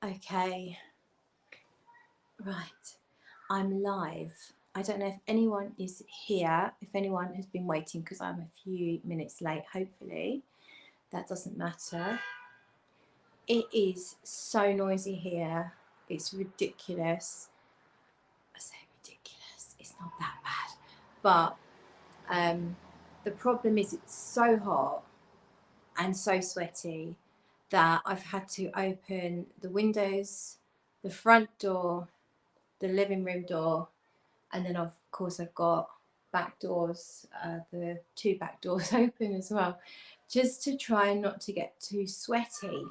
Okay, right. I'm live. I don't know if anyone is here, if anyone has been waiting, because I'm a few minutes late, hopefully. That doesn't matter. It is so noisy here. It's ridiculous. I say ridiculous. It's not that bad. But the problem is it's so hot and so sweaty that I've had to open the windows, the front door, the living room door, and then of course I've got back doors, the 2 back doors open as well, just to try not to get too sweaty.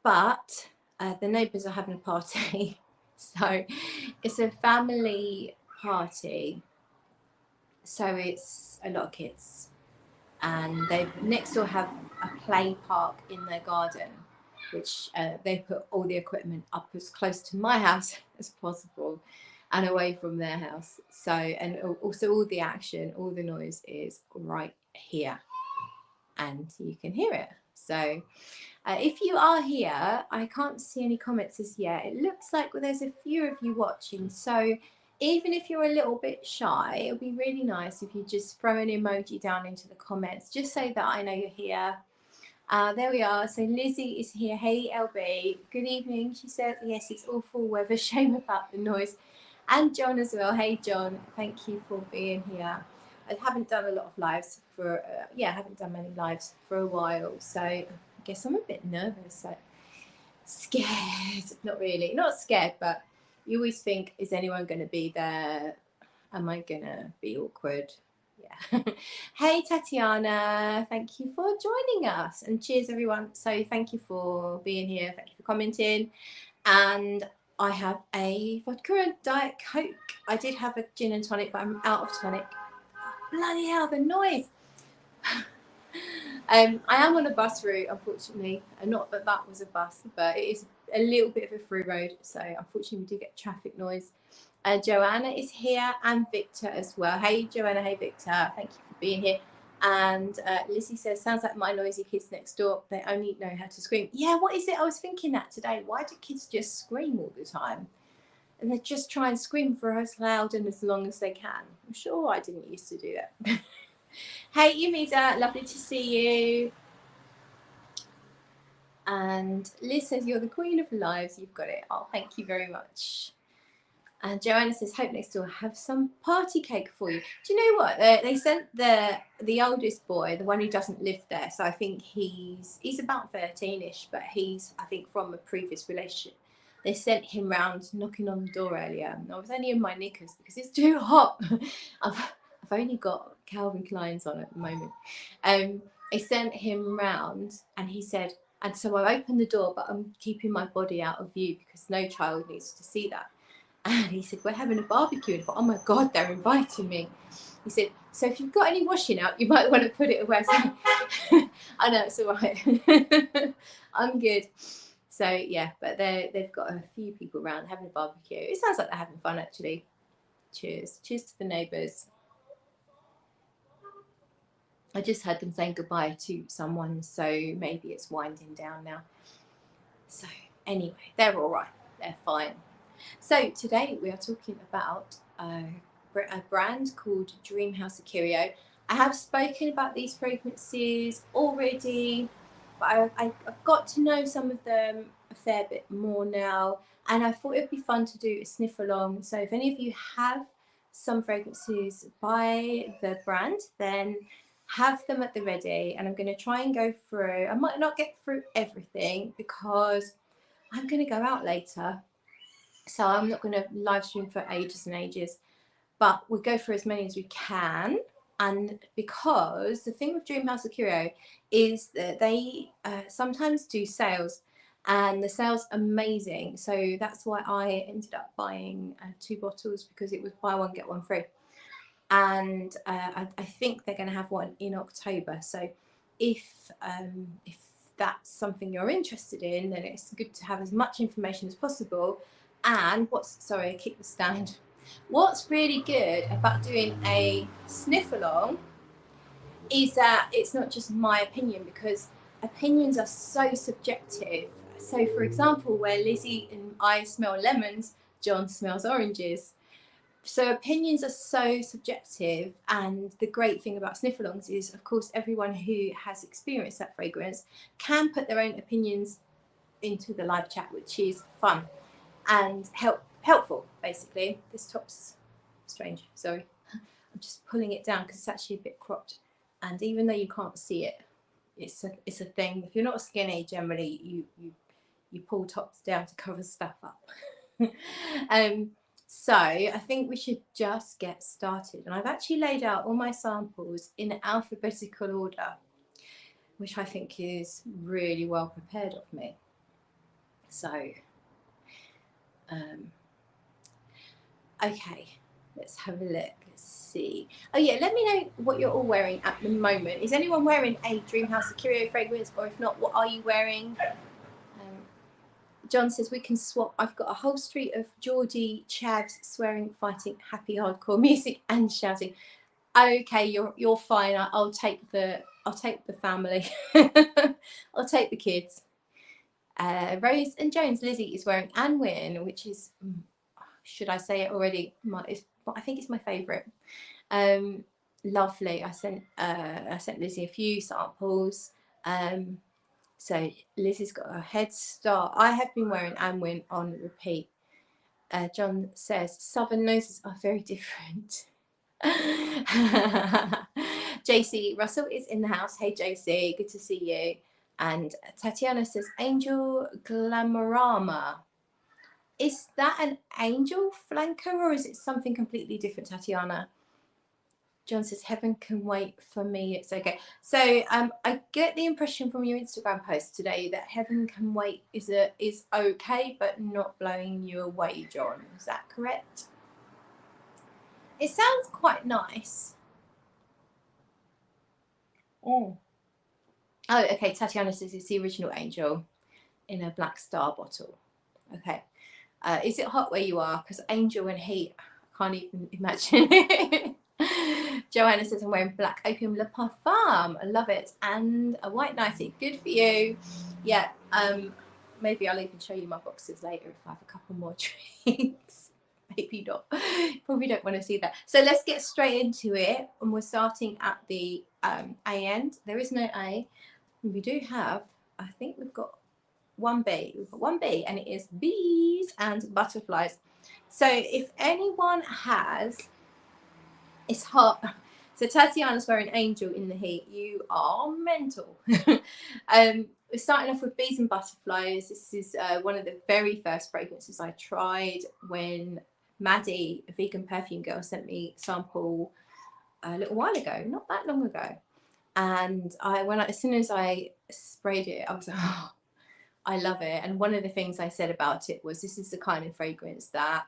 But the neighbours are having a party, so it's a family party, so it's a lot of kids, and they next door have a play park in their garden, which they put all the equipment up as close to my house as possible and away from their house. So, and also all the action, all the noise is right here, and you can hear it. So if you are here, I can't see any comments as yet. It looks like there's a few of you watching, so even if you're a little bit shy, it would be really nice if you just throw an emoji down into the comments, just so that I know you're here. There we are. So Lizzie is here. Hey LB, good evening. She said yes, it's awful weather, shame about the noise. And John as well. Hey John, thank you for being here. I haven't done a lot of lives for I haven't done many lives for a while, so I guess I'm a bit nervous, like scared. Not really, not scared, but you always think, is anyone going to be there? Am I going to be awkward? Yeah. Hey Tatiana, thank you for joining us, and cheers everyone. So thank you for being here, thank you for commenting. And I have a vodka and Diet Coke. I did have a gin and tonic, but I'm out of tonic. Bloody hell, the noise. I am on a bus route, unfortunately, and not that that was a bus, but it is a little bit of a through road, so unfortunately we do get traffic noise. Joanna is here, and Victor as well. Hey Joanna, hey Victor, thank you for being here. And Lizzie says, sounds like my noisy kids next door, they only know how to scream. Yeah, what is it? I was thinking that today. Why do kids just scream all the time? And they just try and scream for as loud and as long as they can. I'm sure I didn't used to do that. Hey Yumida, lovely to see you. And Liz says, you're the queen of lives, you've got it. Oh, thank you very much. And Joanna says, hope next door have some party cake for you. Do you know what? They sent the oldest boy, the one who doesn't live there, so I think he's about 13ish, but he's, I think, from a previous relationship. They sent him round knocking on the door earlier. I was only in my knickers because it's too hot. I've only got Calvin Klein's on at the moment. They sent him round, and he said, and so I opened the door, but I'm keeping my body out of view because no child needs to see that. And he said, we're having a barbecue. And I thought, oh my God, they're inviting me. He said, so if you've got any washing out, you might want to put it away. I know, it's all right. I'm good. So yeah, but they've got a few people around having a barbecue. It sounds like they're having fun, actually. Cheers. Cheers to the neighbours. I just heard them saying goodbye to someone, so maybe it's winding down now. So anyway, they're all right. They're fine. So today we are talking about a brand called Dreamhouse Ikiryo. I have spoken about these fragrances already, but I've got to know some of them a fair bit more now, and I thought it would be fun to do a sniff along. So if any of you have some fragrances by the brand, then have them at the ready, and I'm going to try and go through. I might not get through everything because I'm going to go out later, so I'm not going to live stream for ages and ages, but we'll go through as many as we can. And because the thing with Dreamhouse Ikiryo is that they sometimes do sales, and the sales are amazing. So that's why I ended up buying 2 bottles, because it was buy one get one free. And I think they're going to have one in October. So if that's something you're interested in, then it's good to have as much information as possible. And sorry, I kicked the stand. What's really good about doing a sniff along is that it's not just my opinion, because opinions are so subjective. so for example, where Lizzie and I smell lemons, John smells oranges. So opinions are so subjective, and the great thing about sniff-alongs is, of course, everyone who has experienced that fragrance can put their own opinions into the live chat, which is fun and helpful, basically. This top's strange, sorry. I'm just pulling it down because it's actually a bit cropped, and even though you can't see it, it's a thing. If you're not skinny, generally you pull tops down to cover stuff up. So I think we should just get started, and I've actually laid out all my samples in alphabetical order, which I think is really well prepared of me. So okay, let's have a look. Let's see. Oh yeah, let me know what you're all wearing at the moment. Is anyone wearing a Dreamhouse Ikiryo fragrance, or if not, what are you wearing? John says we can swap. I've got a whole street of Geordie chavs swearing, fighting, happy hardcore music and shouting. Okay, you're fine. I'll take the family. I'll take the kids. Rose and Jones. Lizzie is wearing Anwin, which is, should I say it already? I think it's my favourite. Lovely. I sent Lizzie a few samples. So Lizzie's got a head start. I have been wearing Anwin on repeat. John says southern noses are very different. JC Russell is in the house. Hey JC, good to see you. And Tatiana says Angel Glamorama. Is that an angel flanker, or is it something completely different, Tatiana? John says heaven can wait for me, it's okay. So I get the impression from your Instagram post today that heaven can wait is okay, but not blowing you away, John. Is that correct? It sounds quite nice. Oh, okay. Tatiana says it's the original angel in a black star bottle. Okay. Is it hot where you are? Because angel and heat, I can't even imagine it. Joanna says I'm wearing black opium le parfum. I love it. And a white nightie. Good for you. Yeah. Maybe I'll even show you my boxes later if I have a couple more drinks. Maybe not. Probably don't want to see that. So let's get straight into it. And we're starting at the A end. There is no A. We do have, I think we've got one B. We've got one B, and it is bees and butterflies. So if anyone has, it's hot. So Tatiana's wearing angel in the heat. You are mental. We're starting off with bees and butterflies. This is one of the very first fragrances I tried when Maddie, a vegan perfume girl, sent me a sample a little while ago, not that long ago. And as soon as I sprayed it, I was like, oh, I love it. And one of the things I said about it was, this is the kind of fragrance that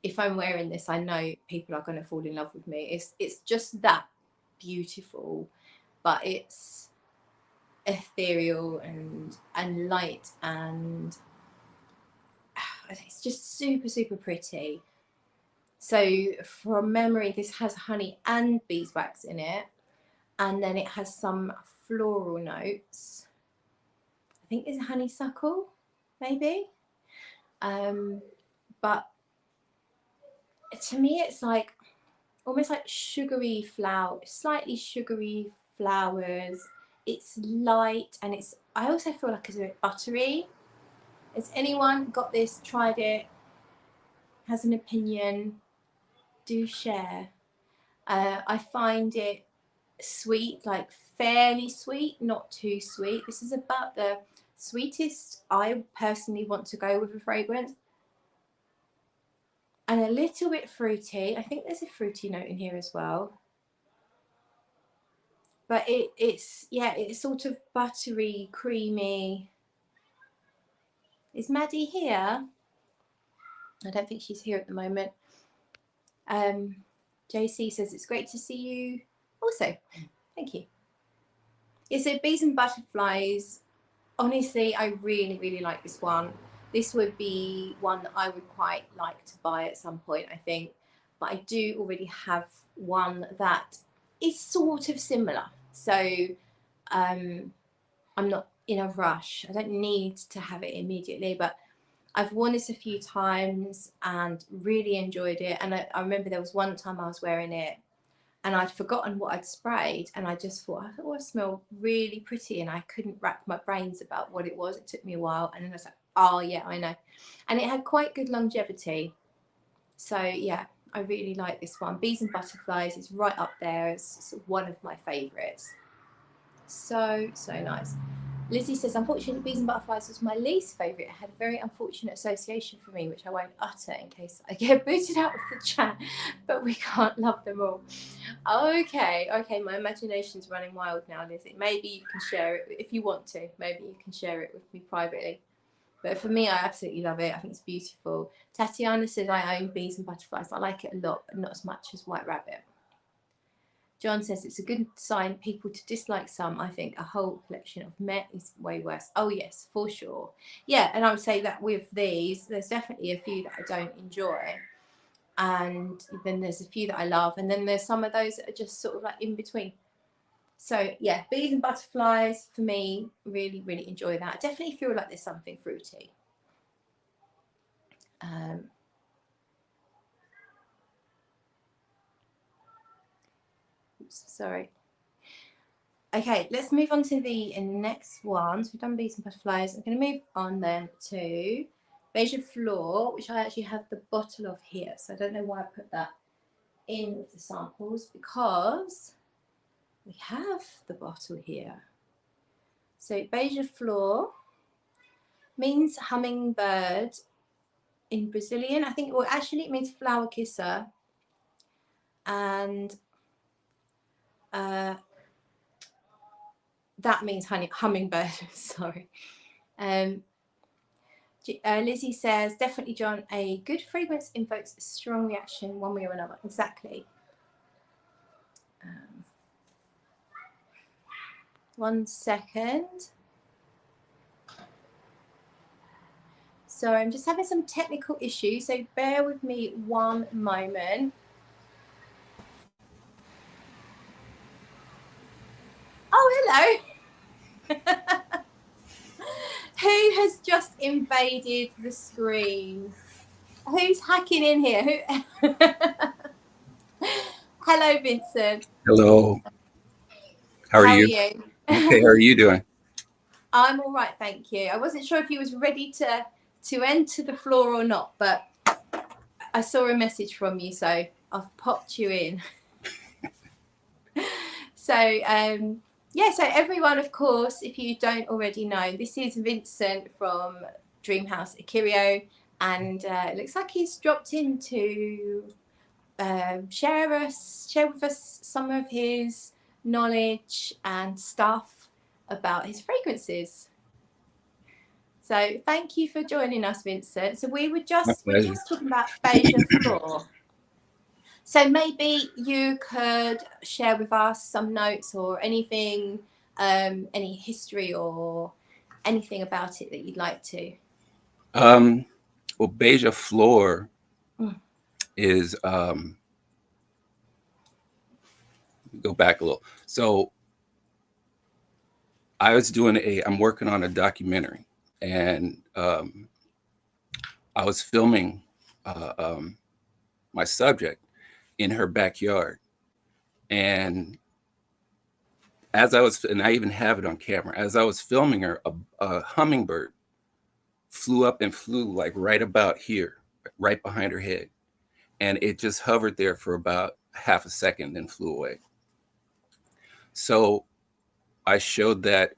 if I'm wearing this, I know people are going to fall in love with me. It's just that beautiful, but it's ethereal and light, and it's just super, super pretty. So from memory, this has honey and beeswax in it, and then it has some floral notes. I think it's honeysuckle, maybe. But to me, it's like almost like sugary flower, slightly sugary flowers. It's light, and I also feel like it's a bit buttery. Has anyone got this, tried it, has an opinion? Do share. I find it sweet, like fairly sweet, not too sweet. This is about the sweetest I personally want to go with a fragrance. And a little bit fruity. I think there's a fruity note in here as well. But it's sort of buttery, creamy. Is Maddie here? I don't think she's here at the moment. JC says it's great to see you. Also, thank you. Yeah, so bees and butterflies. Honestly, I really, really like this one. This would be one that I would quite like to buy at some point, I think. But I do already have one that is sort of similar. So I'm not in a rush. I don't need to have it immediately, but I've worn this a few times and really enjoyed it. And I remember there was one time I was wearing it and I'd forgotten what I'd sprayed, and I just thought, oh, I smell really pretty, and I couldn't rack my brains about what it was. It took me a while, and then I was like, oh yeah, I know. And it had quite good longevity. So yeah, I really like this one. Bees and Butterflies is right up there as one of my favourites. So nice. Lizzie says, unfortunately, Bees and Butterflies was my least favourite. It had a very unfortunate association for me, which I won't utter in case I get booted out of the chat, but we can't love them all. Okay, my imagination's running wild now, Lizzie. Maybe you can share it if you want to. Maybe you can share it with me privately. But for me, I absolutely love it. I think it's beautiful. Tatiana says, I own Bees and Butterflies. I like it a lot, but not as much as White Rabbit. John says it's a good sign people to dislike some. I think a whole collection of Met is way worse. Oh yes, for sure. Yeah, and I would say that with these, there's definitely a few that I don't enjoy, and then there's a few that I love, and then there's some of those that are just sort of like in between. So yeah, Bees and Butterflies for me, really, really enjoy that. I definitely feel like there's something fruity. Oops, sorry. Okay, let's move on to the next one. So we've done Bees and Butterflies. I'm going to move on then to Beige Floor, which I actually have the bottle of here. So I don't know why I put that in with the samples, because we have the bottle here. So Beige Floor means hummingbird in Brazilian. I think, well, actually it means flower kisser. And that means hummingbird. Sorry. Lizzie says, definitely, John, a good fragrance invokes a strong reaction one way or another. Exactly. 1 second. So I'm just having some technical issues, so bear with me one moment. Oh, hello. Who has just invaded the screen? Who's hacking in here? Hello, Vincent. Hello. How are you? Okay, how are you doing? I'm all right, thank you. I wasn't sure if you was ready to enter the floor or not, but I saw a message from you, so I've popped you in. So yeah, so everyone, of course, if you don't already know, this is Vincent from Dreamhouse Ikiryo, and it looks like he's dropped in to share with us some of his knowledge and stuff about his fragrances. So thank you for joining us, Vincent. So we're just talking about Beige Floor. So maybe you could share with us some notes or anything, any history or anything about it that you'd like to. Well, Beige Floor is go back a little. So I'm working on a documentary, and I was filming my subject in her backyard, and and I even have it on camera, as I was filming her, a hummingbird flew up and flew like right about here, right behind her head. And it just hovered there for about half a second, then flew away. So I showed that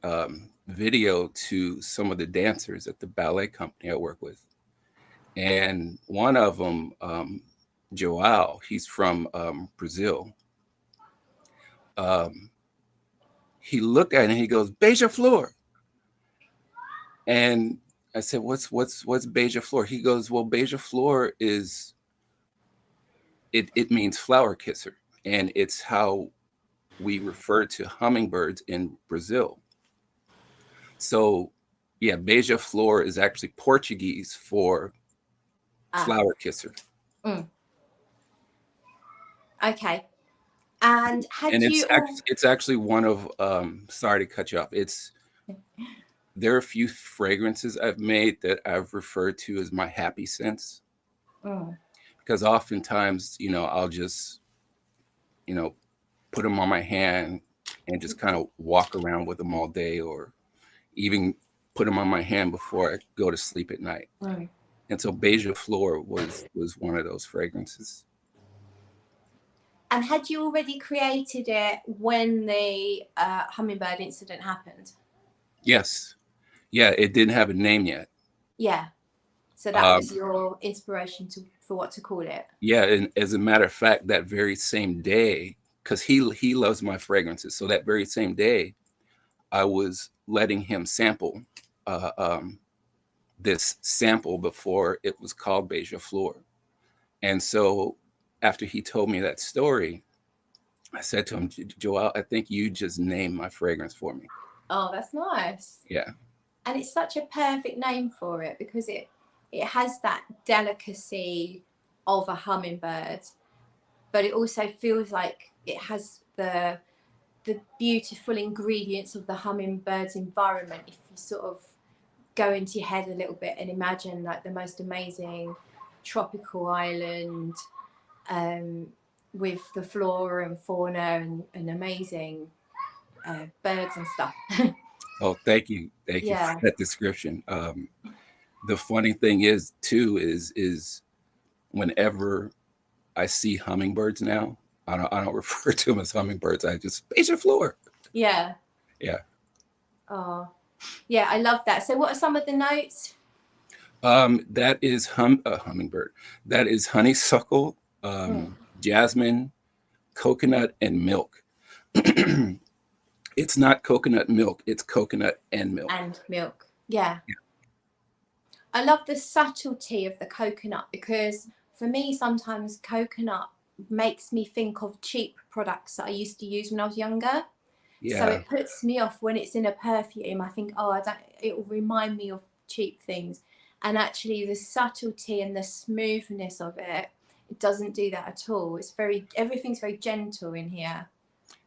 video to some of the dancers at the ballet company I work with. And one of them, Joao, he's from Brazil. He looked at it and he goes, Beige Floor. And I said, what's Beige Floor? He goes, well, Beige Floor is, it means flower kisser. And it's how we refer to hummingbirds in Brazil. So, yeah, Beija Flor is actually Portuguese for flower kisser. Okay. And it's actually one of sorry to cut you off. there are a few fragrances I've made that I've referred to as my happy scents, Mm. because oftentimes, I'll just, you know, put them on my hand and just kind of walk around with them all day, or even put them on my hand before I go to sleep at night. Mm. And so Beija Flor was one of those fragrances. And had you already created it when the hummingbird incident happened? Yes. Yeah, it didn't have a name yet. Yeah. So that Um, was your inspiration for what to call it. yeah, and as a matter of fact, that very same day, because he loves my fragrances, so that very same day, I was letting him sample uh, um, this sample before it was called Beija Flor. And so after he told me that story, I said to him, Joel, I think you just named my fragrance for me. Oh, that's nice. Yeah. And it's such a perfect name for it because it has that delicacy of a hummingbird, but it also feels like it has the beautiful ingredients of the hummingbird's environment. If you sort of go into your head a little bit and imagine like the most amazing tropical island, um, with the flora and fauna and amazing birds and stuff. Oh, thank you for Yeah. that description. The funny thing is, too, is whenever I see hummingbirds now, I don't refer to them as hummingbirds. I just Beija Flor. Yeah. Yeah. Oh, yeah, I love that. So what are some of the notes? That is hummingbird. That is honeysuckle, Mm. jasmine, coconut, and milk. It's not coconut milk, it's coconut and milk. And milk. Yeah. I love the subtlety of the coconut because for me, sometimes coconut makes me think of cheap products that I used to use when I was younger. So Yeah. it puts me off when it's in a perfume. I think, oh, I don't, it will remind me of cheap things. And actually, the subtlety and the smoothness of it, it doesn't do that at all. It's everything's very gentle in here.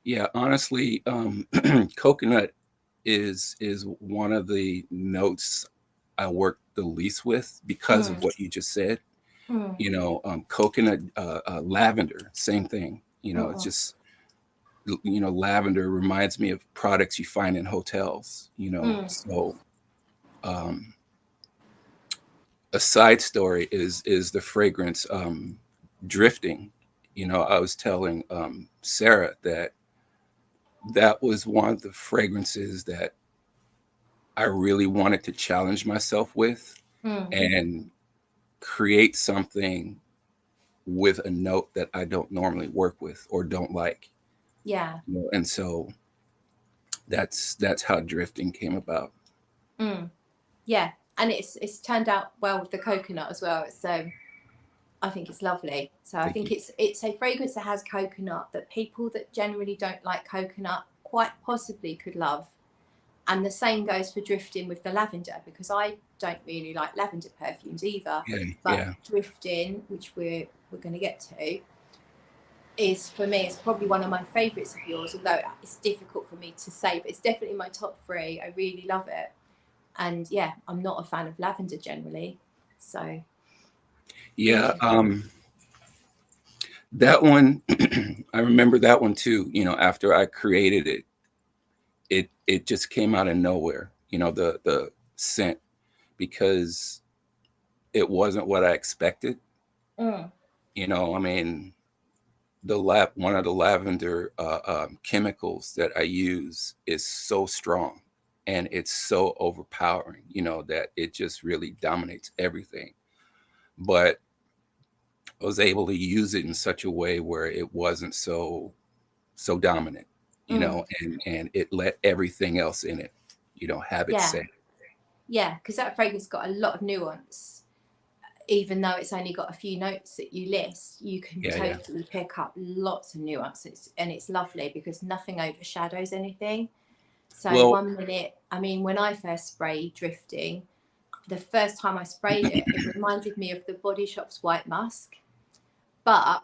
Yeah, honestly, coconut is one of the notes I work the least with because of Mm, what you just said. mm, Coconut, lavender, same thing. It's mm, just lavender reminds me of products you find in hotels. mm. So um, a side story is the fragrance, drifting. I was telling Sarah that that was one of the fragrances that I really wanted to challenge myself with Mm. and create something with a note that I don't normally work with or don't like. Yeah. And so that's how drifting came about. Mm. Yeah. And it's turned out well with the coconut as well. So I think it's lovely. So I Thank think you. it's a fragrance that has coconut that people that generally don't like coconut quite possibly could love. And the same goes for drifting with the lavender because I don't really like lavender perfumes either. Yeah, But yeah, drifting, which we're going to get to, is for me it's probably one of my favourites of yours. Although it's difficult for me to say, but it's definitely my top three. I really love it. And yeah, I'm not a fan of lavender generally, so yeah. interesting. That one, I remember that one too. After I created it, it just came out of nowhere. The scent, because it wasn't what I expected. Mm, I mean, one of the lavender chemicals that I use is so strong and it's so overpowering, that it just really dominates everything. But I was able to use it in such a way where it wasn't so dominant, mm. and it let everything else in it, have its Yeah, say. yeah, because that fragrance got a lot of nuance. Even though it's only got a few notes that you list, you can Yeah, yeah. totally pick up lots of nuances, and it's lovely because nothing overshadows anything. So Well, one minute, I mean, when I first sprayed drifting, the first time I sprayed it, it reminded me of the Body Shop's White Musk, but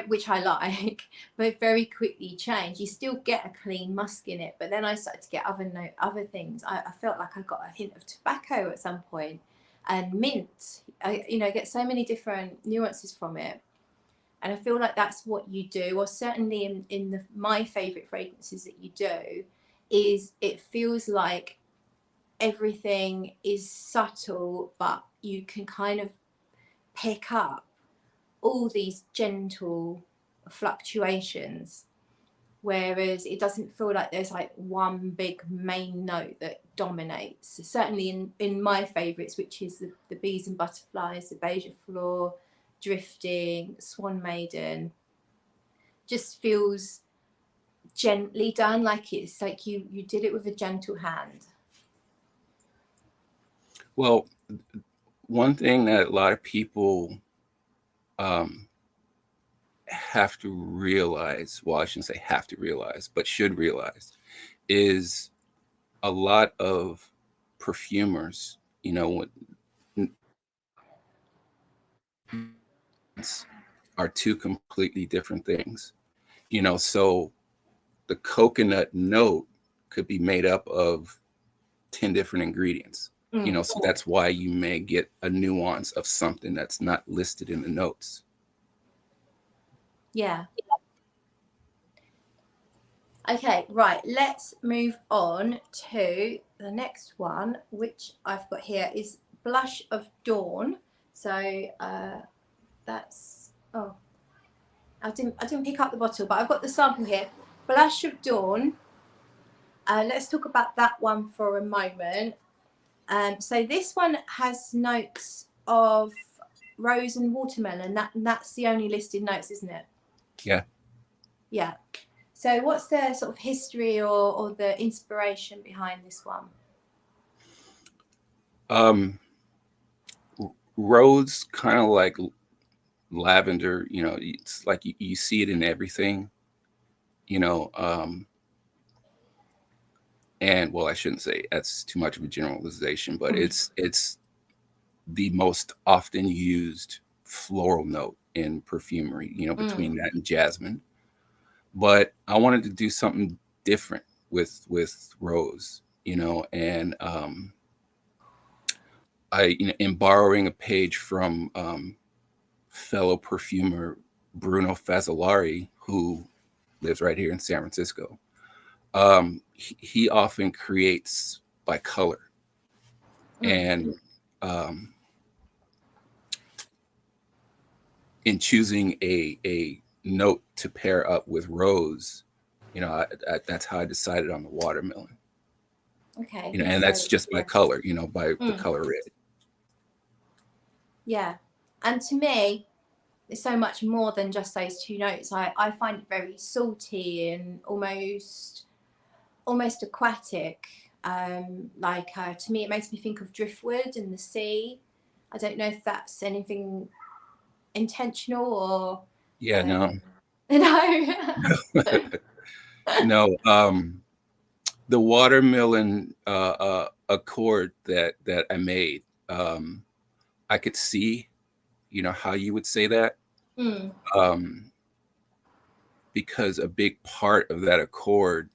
which I like, but very quickly change. You still get a clean musk in it, but then I started to get other things. I felt like I got a hint of tobacco at some point, and mint. I get so many different nuances from it, and I feel like that's what you do, or certainly in my favorite fragrances that you do, is it feels like everything is subtle, but you can kind of pick up all these gentle fluctuations, whereas it doesn't feel like there's like one big main note that dominates. Certainly in my favorites, which is the bees and butterflies, the beige floor, drifting, swan maiden, just feels gently done, like it's like you did it with a gentle hand. Well, one thing that a lot of people have to realize, well, I shouldn't say have to realize, but should realize, is a lot of perfumers, are two completely different things. So the coconut note could be made up of 10 different ingredients. So that's why you may get a nuance of something that's not listed in the notes. Yeah. Okay, right, let's move on to the next one, which I've got here is Blush of Dawn. So that's, oh, I didn't pick up the bottle, but I've got the sample here. Blush of Dawn. Let's talk about that one for a moment. So this one has notes of rose and watermelon. That's the only listed notes, isn't it? Yeah. Yeah. So what's the sort of history or the inspiration behind this one? Rose, kind of like lavender, it's like you see it in everything, you know, and well, I shouldn't say that's too much of a generalization, but it's the most often used floral note in perfumery, between that and jasmine. But I wanted to do something different with rose, and in borrowing a page from fellow perfumer Bruno Fazzolari, who lives right here in San Francisco. He often creates by color, and in choosing a note to pair up with rose, that's how I decided on the watermelon. Okay. And that's just by color, by the color red. Yeah, and to me, it's so much more than just those two notes. I find it very salty and almost aquatic. To me, it makes me think of driftwood and the sea. I don't know if that's anything intentional or Yeah, no. no. No, the watermelon accord that I made, I could see, how you would say that, um, because a big part of that accord,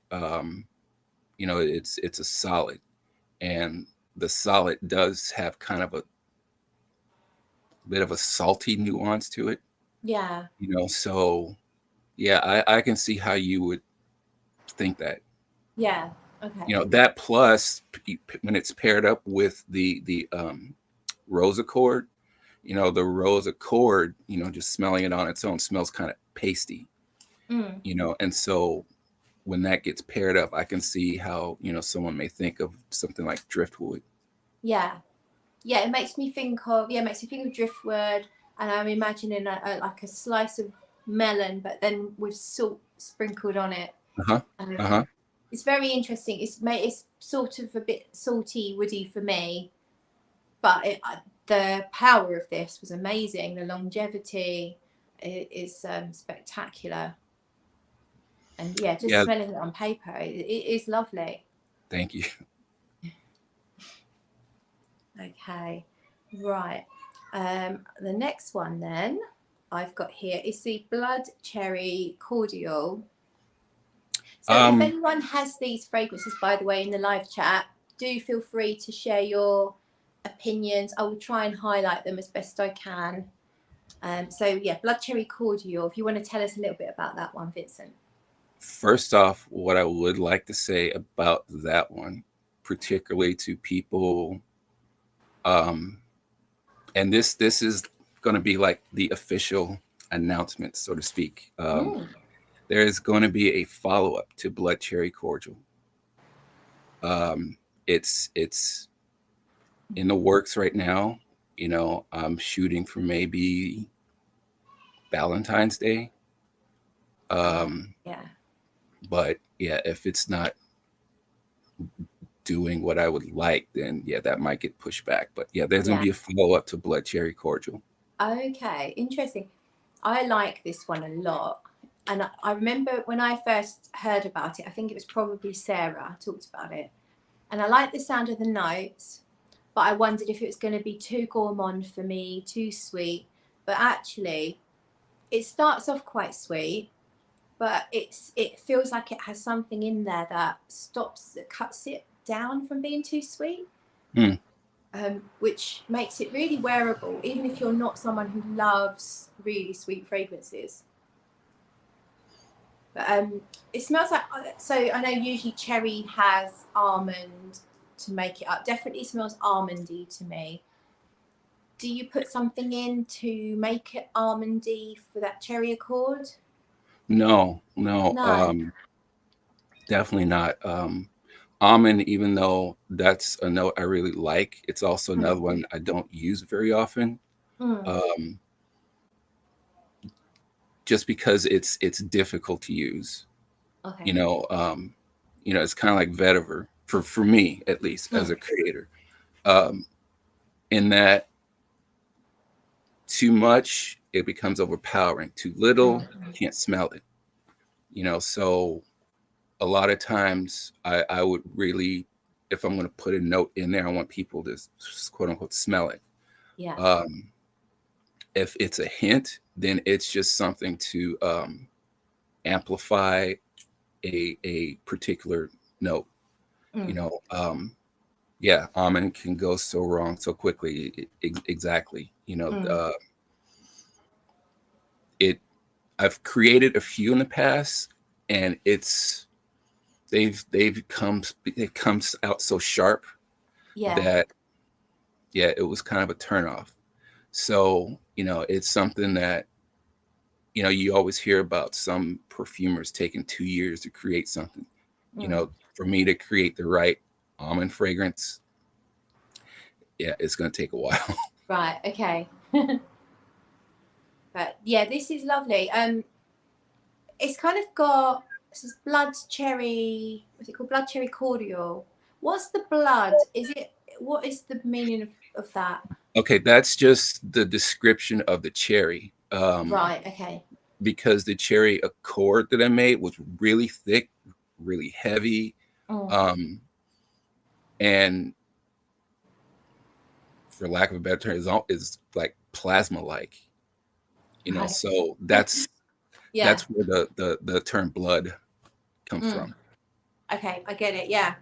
it's a solid, and the solid does have kind of a bit of a salty nuance to it. Yeah. So yeah, I can see how you would think that. Yeah. Okay. That plus when it's paired up with the rose accord, the rose accord, just smelling it on its own smells kind of pasty, and so when that gets paired up, I can see how, someone may think of something like driftwood. Yeah. Yeah, it makes me think of driftwood, and I'm imagining like a slice of melon, but then with salt sprinkled on it. It's very interesting. It's sort of a bit salty, woody for me, but the power of this was amazing. The longevity is spectacular, and just smelling it on paper, it is lovely. Thank you. Okay, right. The next one then I've got here is the blood cherry cordial. So if Um, anyone has these fragrances, by the way, in the live chat, do feel free to share your opinions. I will try and highlight them as best I can. So yeah, blood cherry cordial. If you want to tell us a little bit about that one, Vincent. First off, what I would like to say about that one, particularly to people, um, and this is going to be like the official announcement, so to speak. There is going to be a follow up to Blood Cherry Cordial. It's in the works right now. You know, I'm shooting for maybe Valentine's Day. Yeah. But yeah, if it's not doing what I would like, then yeah, that might get pushed back. But yeah, there's gonna Yeah. be a follow up to Blood Cherry Cordial. Okay, interesting. I like this one a lot. And I remember when I first heard about it, I think it was probably Sarah talked about it. And I liked the sound of the notes, but I wondered if it was going to be too gourmand for me, too sweet. But actually, it starts off quite sweet, but it feels like it has something in there that cuts it down from being too sweet. Hmm. Which makes it really wearable, even if you're not someone who loves really sweet fragrances. But it smells like, so I know usually cherry has almond to make it up. Definitely smells almondy to me. Do you put something in to make it almondy for that cherry accord? No, No. definitely not. Almond, even though that's a note I really like, it's also another Mm. one I don't use very often. Mm. Um, just because it's difficult to use. Okay. You know, it's kind of like vetiver for me at least as a creator. Um, in that too much it becomes overpowering. Too little, you can't smell it. You know, so a lot of times I would really, if I'm going to put a note in there, I want people to quote unquote smell it. Yeah. If it's a hint, then it's just something to amplify a particular note. You know, yeah, almond can go so wrong so quickly. Exactly. You know, it. I've created a few in the past, and they've come it comes out so sharp Yeah. that yeah, it was kind of a turnoff. So you know, it's something that you always hear about some perfumers taking 2 years to create something. You know, for me to create the right almond fragrance, yeah, it's gonna take a while. Right. Okay. But yeah, this is lovely. It's kind of got this blood cherry. What's it called? Blood cherry cordial. What's the blood? Is it? What is the meaning of that? Okay, that's just the description of the cherry. Right. Okay. Because the cherry accord that I made was really thick, really heavy, um, and for lack of a better term, is like plasma like. Right. So that's Yeah. that's where the term blood comes from. Okay, I get it. Yeah,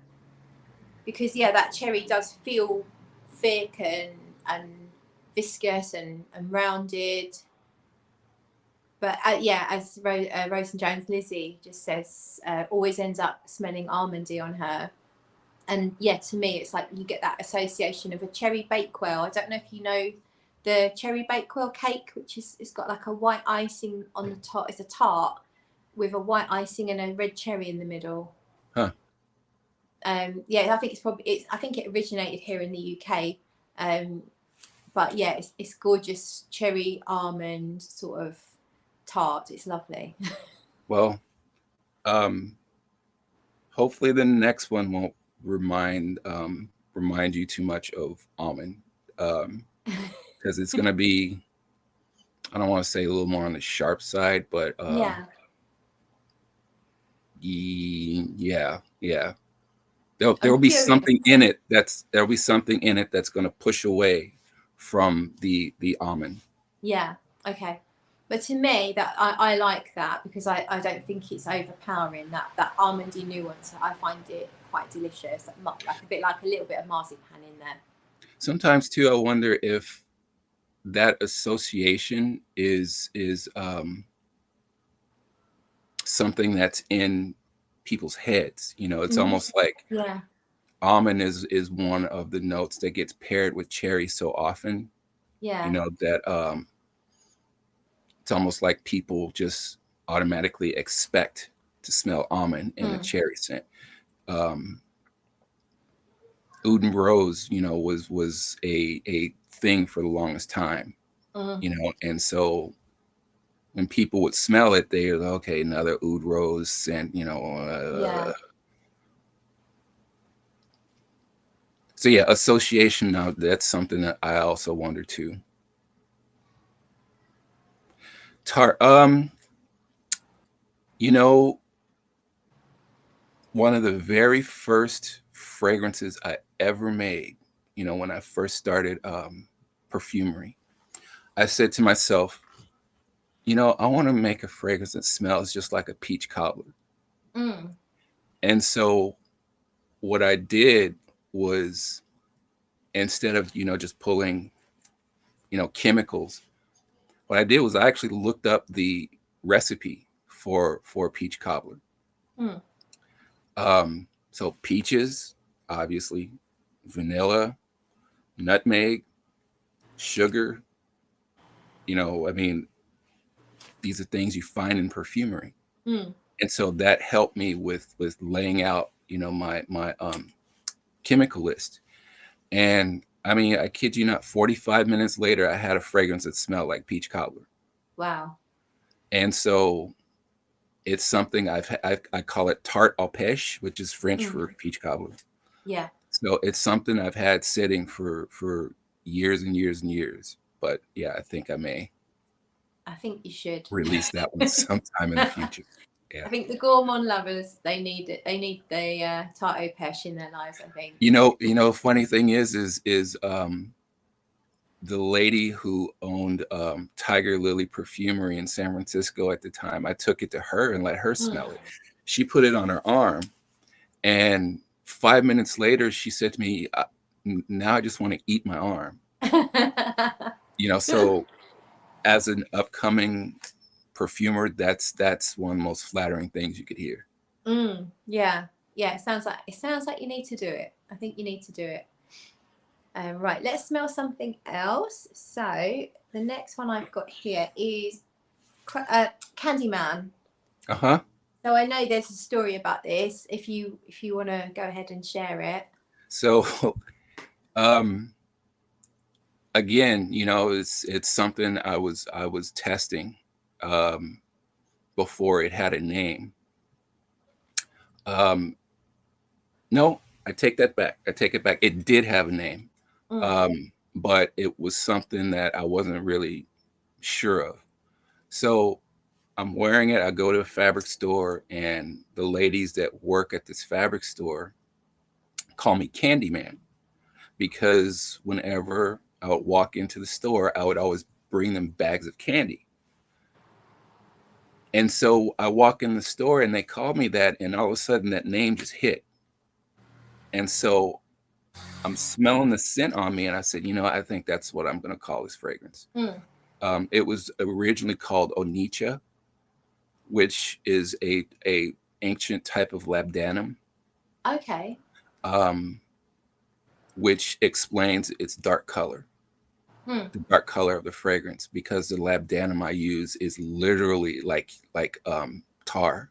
because yeah, that cherry does feel thick and viscous and rounded. But yeah, as Rose and Jones Lizzie just says, always ends up smelling almondy on her. And yeah, to me, it's like you get that association of a cherry bakewell. I don't know if you know the cherry bakewell cake, which is it's got like a white icing on the top. It's a tart with a white icing and a red cherry in the middle. Huh. Yeah, I think I think it originated here in the UK. But yeah, it's gorgeous cherry almond sort of tart. It's lovely. Well, hopefully the next one won't remind you too much of almond, because it's gonna be, I don't want to say a little more on the sharp side, but Yeah. yeah, yeah. There I'm will be curious. something in it that's going to push away from the almond. Yeah. Okay. But to me, that I like that because I don't think it's overpowering. That almondy nuance, I find it quite delicious. Like a bit like a little bit of marzipan in there. Sometimes too, I wonder if that association is something that's in people's heads. You know, it's Mm. almost like Yeah, almond is one of the notes that gets paired with cherry so often. You yeah. know that it's almost like people just automatically expect to smell almond in a Mm. cherry scent. Um, Oud and Rose, you know, was a thing for the longest time. Mm. You know, and so when people would smell it, they're like, okay, another Oud Rose scent. You know, Yeah. so yeah, association. Now that's something that I also wonder too. Tar, you know, one of the very first fragrances I ever made, you know, when I first started perfumery, I said to myself, you know, I want to make a fragrance that smells just like a peach cobbler. Mm. And so what I did was, instead of, you know, just pulling, you know, chemicals, what I did was I actually looked up the recipe for peach cobbler. Mm. So peaches, obviously, vanilla, nutmeg, sugar. You know, I mean, these are things you find in perfumery, Mm. and so that helped me with laying out, you know, my chemical list. And I mean, I kid you not, 45 minutes later, I had a fragrance that smelled like peach cobbler. Wow. And so it's something I call it tarte aux pêches, which is French Mm. for peach cobbler. Yeah. So it's something I've had sitting for years and years and years. But yeah, I think I may I think you should. release that one sometime in the future. Yeah. I think the gourmand lovers they need it. They need the tart au pêche in their lives. I think. Funny thing is the lady who owned Tiger Lily Perfumery in San Francisco at the time. I took it to her and let her Mm. smell it. She put it on her arm, and 5 minutes later, she said to me, "Now I just want to eat my arm." You know, so as an upcoming perfumer, that's one of the most flattering things you could hear. Mm. Yeah. Yeah. It sounds like you need to do it. I think you need to do it. Right, let's smell something else. So the next one I've got here is Candyman. Uh-huh. So I know there's a story about this. If you want to go ahead and share it. So um again, you know, it's something I was testing um before it had a name. Um no, I take that back. I take it back. It did have a name. Mm. But it was something that I wasn't really sure of. So I'm wearing it. I go to a fabric store, and the ladies that work at this fabric store call me Candyman, because whenever I would walk into the store, I would always bring them bags of candy. And so I walk in the store and they call me that, and all of a sudden that name just hit. And so I'm smelling the scent on me, and I said, you know, I think that's what I'm going to call this fragrance. Mm. It was originally called Onicha, which is a ancient type of labdanum, Okay. um, which explains its dark color, Mm. the dark color of the fragrance, because the labdanum I use is literally like tar.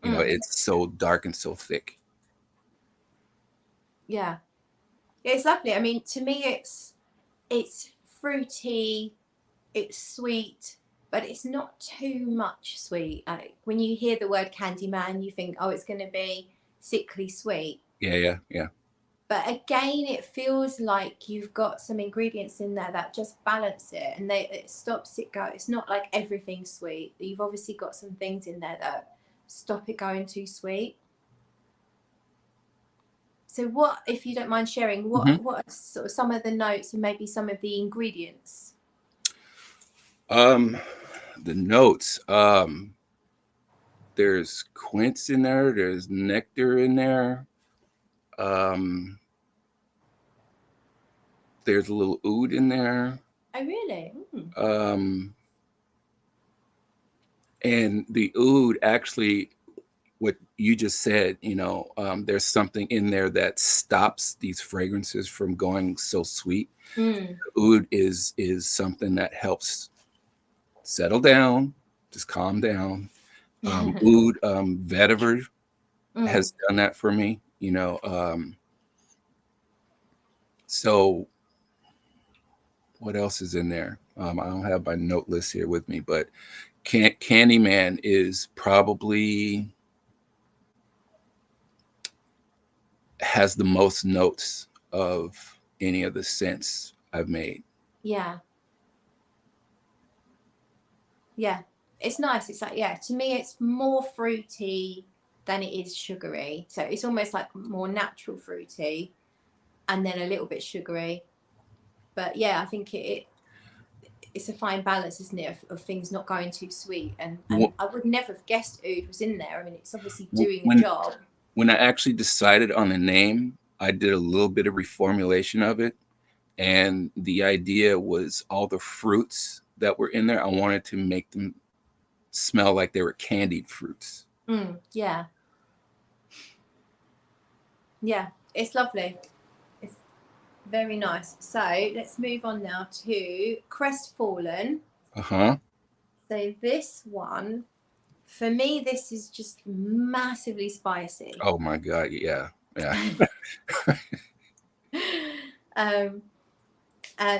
You know, Mm. it's so dark and so thick. Yeah. Yeah, it's lovely. I mean, to me, it's fruity, it's sweet, but it's not too much sweet. Like when you hear the word Candyman, you think, oh, it's going to be sickly sweet. Yeah, yeah, yeah. But again, it feels like you've got some ingredients in there that just balance it, and it stops it go. It's not like everything's sweet. You've obviously got some things in there that stop it going too sweet. So, what, if you don't mind sharing, Hmm. what are sort of some of the notes and maybe some of the ingredients? Um, The notes. There's quince in there. There's nectar in there. There's a little oud in there. Oh, really? And the oud actually, what you just said, there's something in there that stops these fragrances from going so sweet. Oud is something that helps settle down, just calm down. Oud, vetiver has done that for me, so what else is in there? I don't have my note list here with me, but Candyman is probably has the most notes of any of the scents I've made. Yeah. Yeah. It's nice. It's like, yeah, to me, it's more fruity than it is sugary. So it's almost like more natural fruity and then a little bit sugary. But yeah, I think it's a fine balance, isn't it, of things not going too sweet. And I would never have guessed oud was in there. I mean, it's obviously doing the job. When I actually decided on the name, I did a little bit of reformulation of it. And the idea was all the fruits that were in there, I wanted to make them smell like they were candied fruits. Yeah. Yeah, it's lovely. It's very nice. So let's move on now to Crestfallen. So this one, for me, this is just massively spicy. Oh my God, yeah.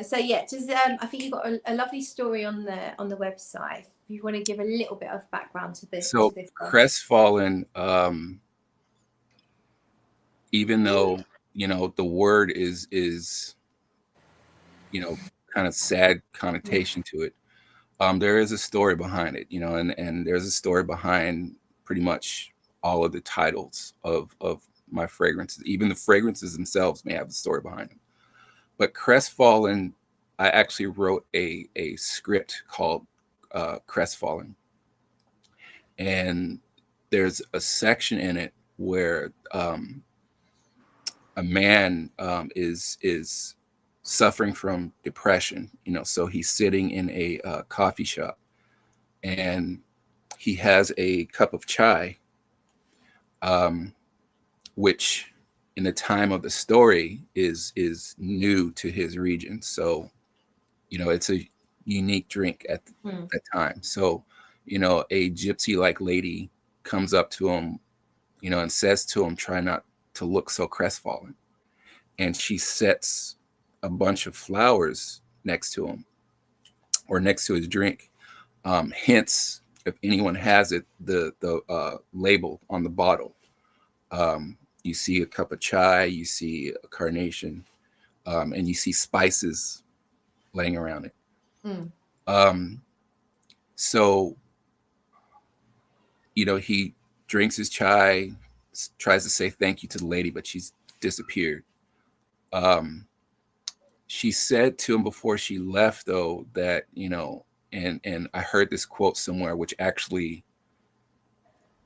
So yeah, just I think you've got a lovely story on the website. If you want to give a little bit of background to this. So Crestfallen, even though the word is kind of sad connotation to it, there is a story behind it, and there's a story behind pretty much all of the titles of my fragrances. Even the fragrances themselves may have a story behind them. But Crestfallen, I actually wrote a script called Crestfallen, and there's a section in it where a man is suffering from depression. So he's sitting in a coffee shop, and he has a cup of chai, which in the time of the story is new to his region. So it's a unique drink at that time. So a gypsy like lady comes up to him, and says to him, try not to look so crestfallen. And she sets a bunch of flowers next to him, or next to his drink. Hence, if anyone has it, the label on the bottle, you see a cup of chai, you see a carnation, and you see spices laying around it. So he drinks his chai, tries to say thank you to the lady, but she's disappeared. She said to him before she left, though, that and I heard this quote somewhere, which actually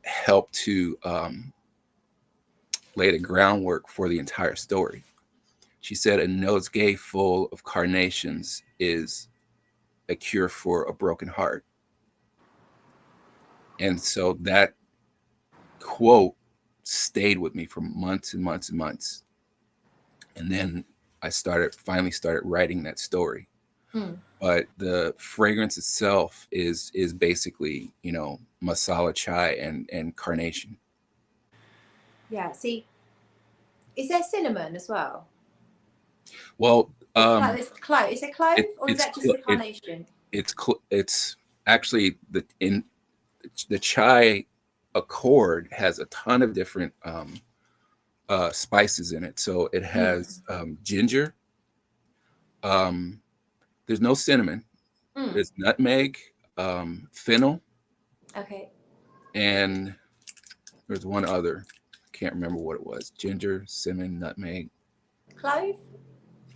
helped to lay the groundwork for the entire story. She said, "A nosegay full of carnations is a cure for a broken heart." And so that quote stayed with me for months and months and months. And then I finally started writing that story. But the fragrance itself is basically, masala chai and carnation. Yeah. See, is there cinnamon as well? Well, it's clove. Is it clove, or is that just the carnation? It's actually the chai accord has a ton of different spices in it. So it has ginger. There's no cinnamon. There's nutmeg, fennel. Okay. And there's one other. I can't remember what it was. Ginger, cinnamon, nutmeg. Clove?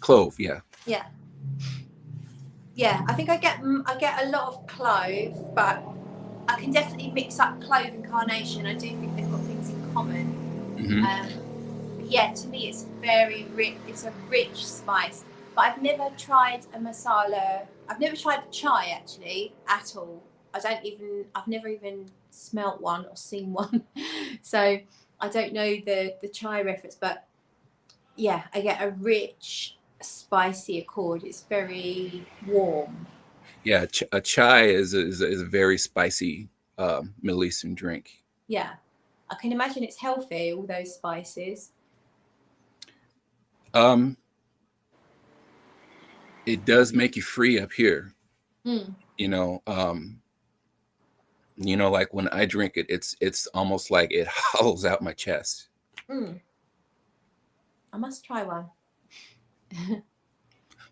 Clove, yeah. Yeah. Yeah, I think I get a lot of clove, but I can definitely mix up clove and carnation. I do think they've got things in common. Mm-hmm. Yeah, to me it's very rich. It's a rich spice. But I've never tried a masala. I've never tried chai actually at all. I've never even smelt one or seen one. So I don't know the chai reference, but yeah, I get a rich, spicy accord. It's very warm. Yeah, a chai is a very spicy Middle Eastern drink. Yeah, I can imagine it's healthy. All those spices. Um, it does make you free up here. Mm. You know, like when I drink it, it's almost like it hollows out my chest. Mm. I must try one.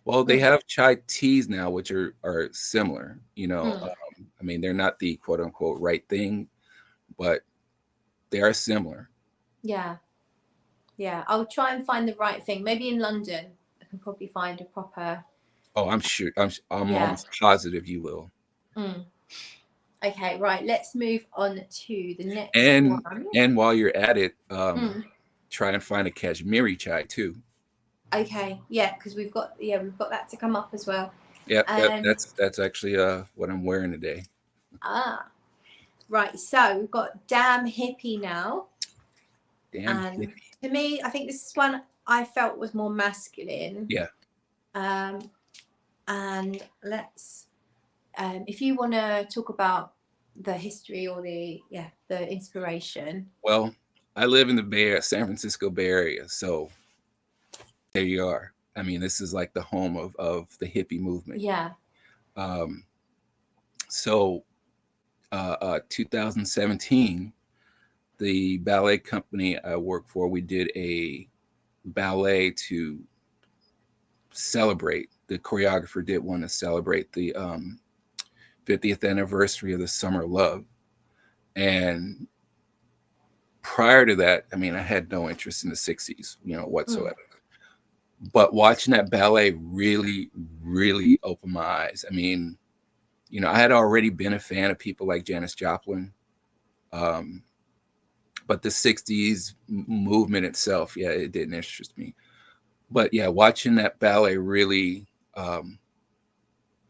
Well, they Mm. have chai teas now, which are similar. Mm. I mean, they're not the quote unquote right thing, but they are similar. Yeah, yeah. I'll try and find the right thing. Maybe in London, I can probably find a proper. Oh, I'm sure. I'm Yeah. almost positive you will. Mm. Okay, right. Let's move on to the next And one. and while you're at it, Mm. try and find a Kashmiri chai too. Okay, yeah, because we've got that to come up as well. Yeah, Um. that's actually what I'm wearing today. Ah. Right. So we've got Damn Hippie now, Damn and hippie. to me, I think this is one I felt was more masculine. Yeah. Um. And let's if you want to talk about the history or the inspiration. Well, I live in the Bay Area, San Francisco Bay Area, so there you are. I mean, this is like the home of the hippie movement. Yeah. Um, so 2017, the ballet company I work for, we did a ballet to celebrate. The choreographer did one to celebrate the 50th anniversary of the Summer Love. And prior to that, I mean, I had no interest in the 60s, whatsoever. Mm. But watching that ballet really, really opened my eyes. I mean, I had already been a fan of people like Janis Joplin. Um, but the 60s movement itself, yeah, it didn't interest me. But yeah, watching that ballet really um,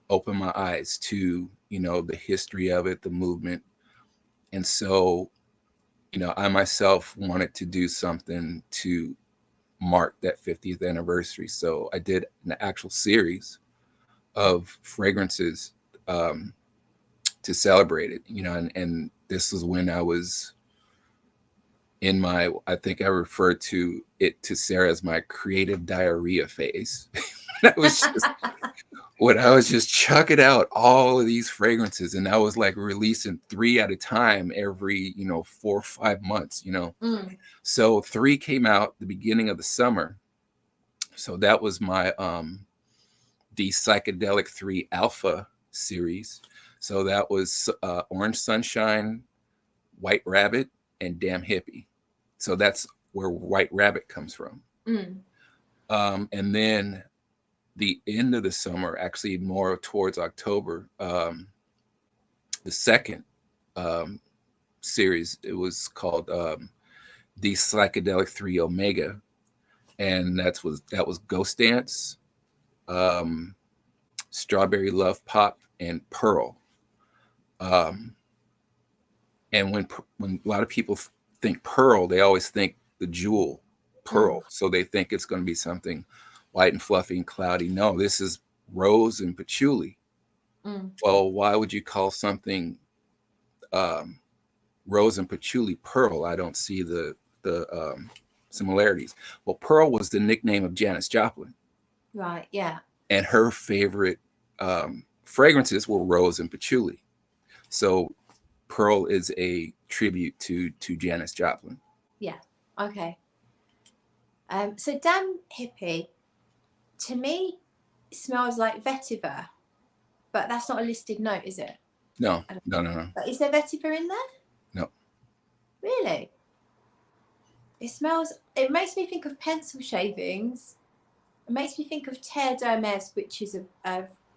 opened my eyes to, the history of it, the movement. And so, I myself wanted to do something to mark that 50th anniversary. So I did an actual series of fragrances um, to celebrate it, and this was when I was I think I referred to it to Sarah as my creative diarrhea phase. I was just when I was just chucking out all of these fragrances, and I was like releasing 3 at a time every 4 or 5 months. Mm. So 3 came out the beginning of the summer. So that was my the psychedelic 3 alpha series. So that was Orange Sunshine, White Rabbit, and Damn Hippie. So that's where White Rabbit comes from. Mm. And then the end of the summer, actually more towards October, the second um, series, it was called the Psychedelic 3 Omega. And that was Ghost Dance, um, Strawberry Love Pop, and Pearl. Um, and when a lot of people think pearl, they always think the jewel Mm. pearl. So they think it's going to be something white and fluffy and cloudy. No, this is rose and patchouli. Mm. Well, why would you call something um, rose and patchouli pearl? I don't see the similarities. Well, Pearl was the nickname of Janis Joplin, Right. Yeah. and her favorite fragrances were rose and patchouli. So Pearl is a tribute to Janis Joplin. Yeah. Okay. So Damn Hippie, to me, smells like vetiver, but that's not a listed note, is it? No, no, no, no, But is there vetiver in there? no. Really? It makes me think of pencil shavings. It makes me think of terre d'hermès, which is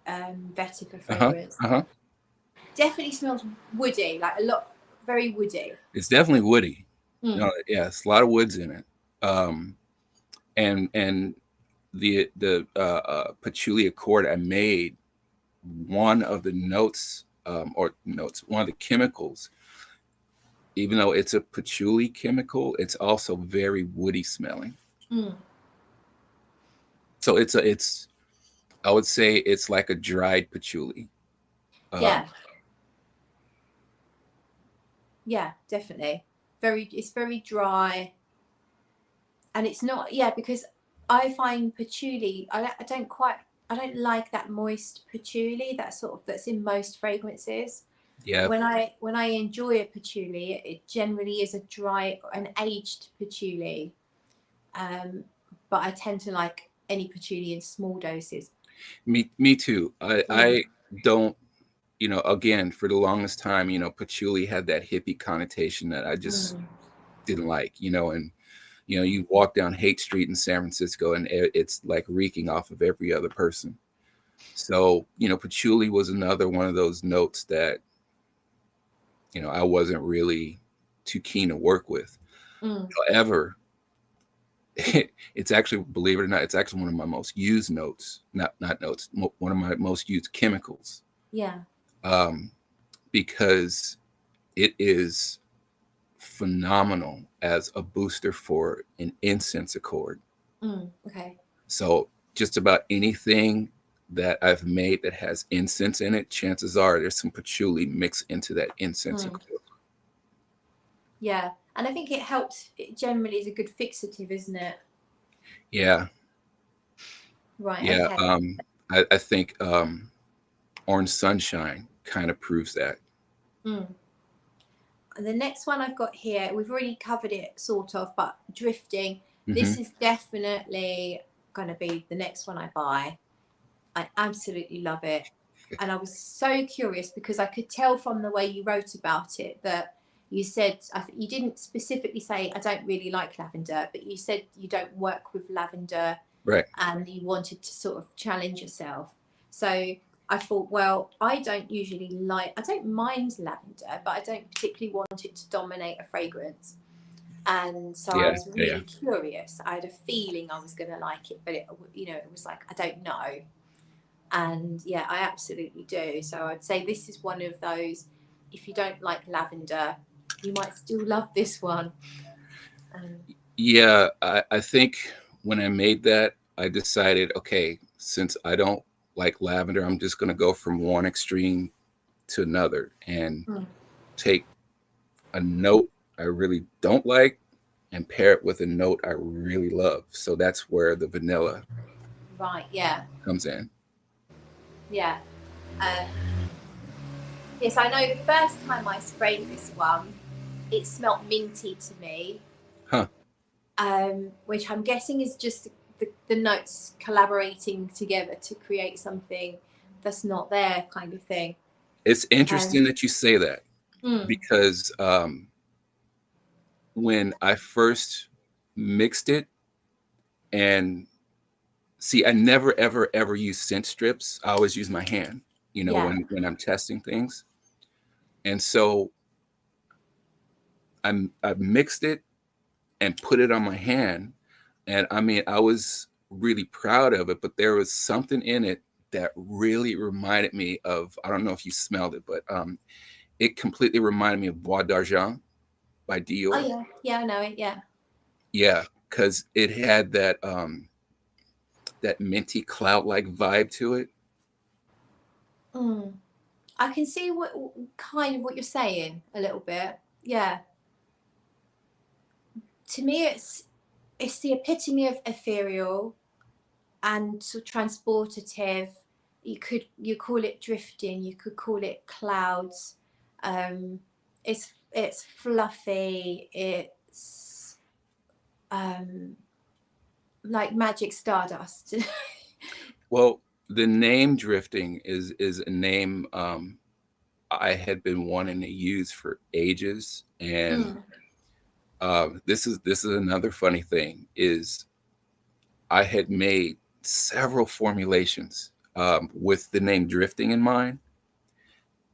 vetiver Uh-huh. fragrance. Uh-huh. Definitely smells woody, like a lot, very woody. It's definitely woody. Mm. No, yeah, it's a lot of woods in it. And the patchouli accord I made, one of the notes, one of the chemicals, even though it's a patchouli chemical, it's also very woody smelling. Mm. So it's I would say it's like a dried patchouli. Yeah. Yeah, definitely. It's very dry, and it's not. Yeah, because I find patchouli. I don't like that moist patchouli. That sort of that's in most fragrances. Yeah. When I enjoy a patchouli, it generally is a dry, an aged patchouli. But I tend to like any patchouli in small doses. Me too. Mm. I don't, again, for the longest time, patchouli had that hippie connotation that I just didn't like, and you walk down Haight Street in San Francisco and it's like reeking off of every other person. So, patchouli was another one of those notes that, I wasn't really too keen to work with. Mm. However, it's actually, believe it or not, it's actually one of my most used notes, not notes, one of my most used chemicals. Yeah. Um, because it is phenomenal as a booster for an incense accord. Okay. So just about anything that I've made that has incense in it, chances are there's some patchouli mixed into that incense accord. Yeah, and I think it helps. It generally is a good fixative, isn't it? Yeah. Right. Yeah. Okay. I think Orange Sunshine kind of proves that. Mm. And the next one I've got here, we've already covered it sort of, but drifting. This is definitely going to be the next one I buy. I absolutely love it. And I was so curious because I could tell from the way you wrote about it that you said, you didn't specifically say, I don't really like lavender, but you said you don't work with lavender. Right. And you wanted to sort of challenge yourself. So I thought, well, I don't mind lavender, but I don't particularly want it to dominate a fragrance. And so I was really curious. I had a feeling I was going to like it, but it was like, I don't know. And yeah, I absolutely do. So I'd say this is one of those, if you don't like lavender, you might still love this one. Yeah, I think when I made that, I decided, okay, since I don't like lavender, I'm just going to go from one extreme to another and take a note I really don't like and pair it with a note I really love. So that's where the vanilla comes in. Yeah. Yes, I know the first time I sprayed this one, it smelt minty to me. Huh. Which I'm guessing is just the notes collaborating together to create something that's not there, kind of thing. It's interesting that you say that because when I first mixed it, and see, I never ever ever use scent strips. I always use my hand, when I'm testing things. And so I mixed it and put it on my hand, and I mean, I was really proud of it, but there was something in it that really reminded me of, I don't know if you smelled it, but it completely reminded me of Bois d'Argent by Dior. Oh yeah, I know it. Yeah, because it had that that minty cloud-like vibe to it. I can see what you're saying a little bit. Yeah. To me, it's the epitome of ethereal and sort of transportative. You call it drifting. You could call it clouds. It's fluffy. It's like magic stardust. Well, the name drifting is a name I had been wanting to use for ages, and this is another funny thing is I had made several formulations with the name Drifting in mind.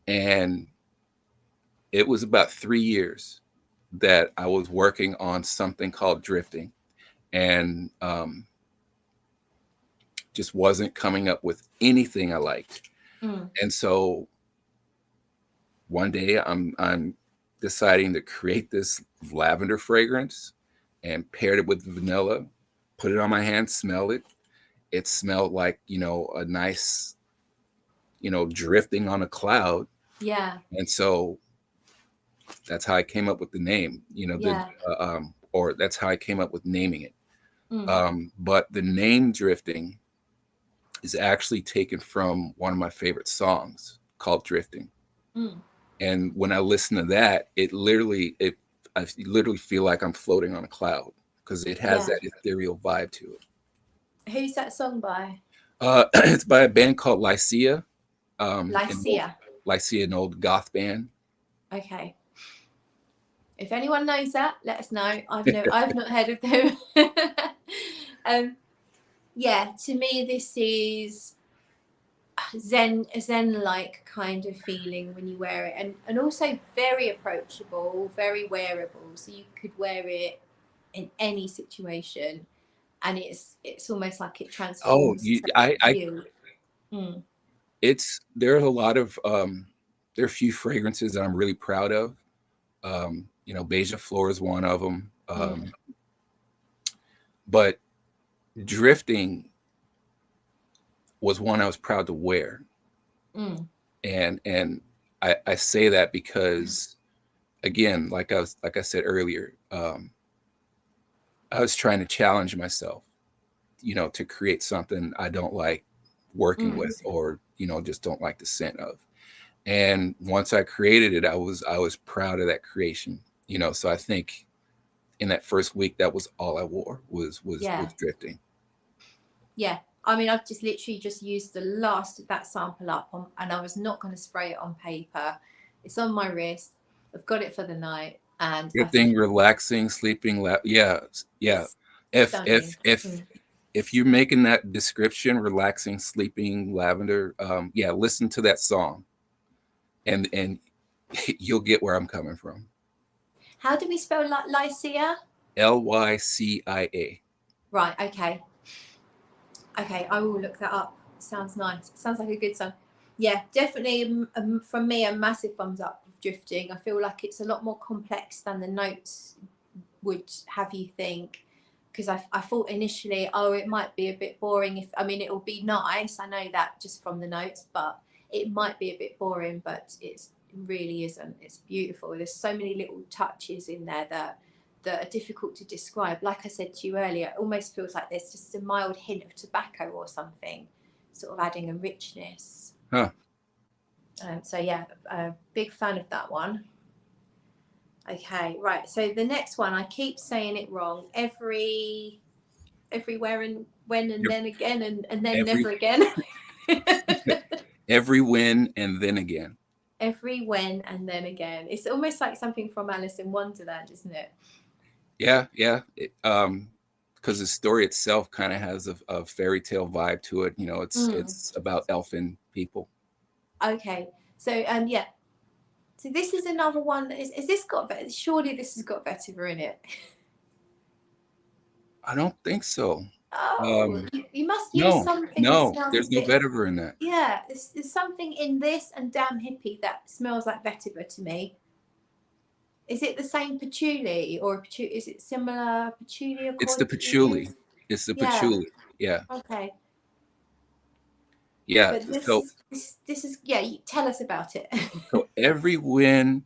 And it was about 3 years that I was working on something called Drifting, and just wasn't coming up with anything I liked. And so one day I'm deciding to create this lavender fragrance and paired it with vanilla, put it on my hand, smell it. It smelled like, a nice, drifting on a cloud. Yeah. And so that's how I came up with the name, Yeah. or that's how I came up with naming it. Mm. But the name Drifting is actually taken from one of my favorite songs called Drifting. Mm. And when I listen to that, I literally feel like I'm floating on a cloud because it has Yeah. that ethereal vibe to it. Who's that song by? It's by a band called Lycia, Lycia. Lycia, an old goth band. Okay. If anyone knows that, let us know. I've not heard of them. Yeah, to me this is zen-like kind of feeling when you wear it, and also very approachable, very wearable. So you could wear it in any situation, and it's almost like it Oh, transforms you, I you. Mm. there's a lot of there are a few fragrances that I'm really proud of. Beija Flor is one of them. But Drifting was one I was proud to wear. Mm. And I say that because, again, like I said earlier, I was trying to challenge myself, to create something I don't like working Mm. with, or just don't like the scent of. And once I created it, I was proud of that creation. So I think in that first week, that was all I wore Yeah. was Drifting. Yeah. I mean, I've just literally just used the last of that sample up on, and I was not going to spray it on paper. It's on my wrist. I've got it for the night, and I Drifting, think relaxing, sleeping. Yeah, yeah. it's If stunning. if if Mm. if you're making that description, relaxing, sleeping, lavender, yeah, listen to that song, and you'll get where I'm coming from. How do we spell Lycia? Lycia. Right. Okay. Okay. I will look that up. Sounds nice. Sounds like a good song. Yeah, definitely. From me, a massive thumbs up of Drifting. I feel like it's a lot more complex than the notes would have you think, because I thought initially, oh, it might be a bit boring. It will be nice, I know that just from the notes, but it might be a bit boring, but it really isn't. It's beautiful. There's so many little touches in there that are difficult to describe. Like I said to you earlier, it almost feels like there's just a mild hint of tobacco or something, sort of adding a richness. Huh. So yeah, a big fan of that one. Okay, right. So the next one, I keep saying it wrong. Everywhere and when and Ev- then again and then Every never again. every win and then again. Every when and then again. It's almost like something from Alice in Wonderland, isn't it? Yeah, yeah. Because the story itself kind of has a fairy tale vibe to it. Mm. It's about elfin people. Okay. So yeah. So this is another one. Is this got surely this has got vetiver in it? I don't think so. Oh, you must use No, something that no, smells a there's no bit of, vetiver in that. yeah, there's something in this and Damn Hippie that smells like vetiver to me. Is it the same patchouli, or is it similar patchouli It's the accord that you patchouli. use? It's the Yeah. patchouli. Yeah, Okay. yeah. But So this is yeah. Tell us about it. so every win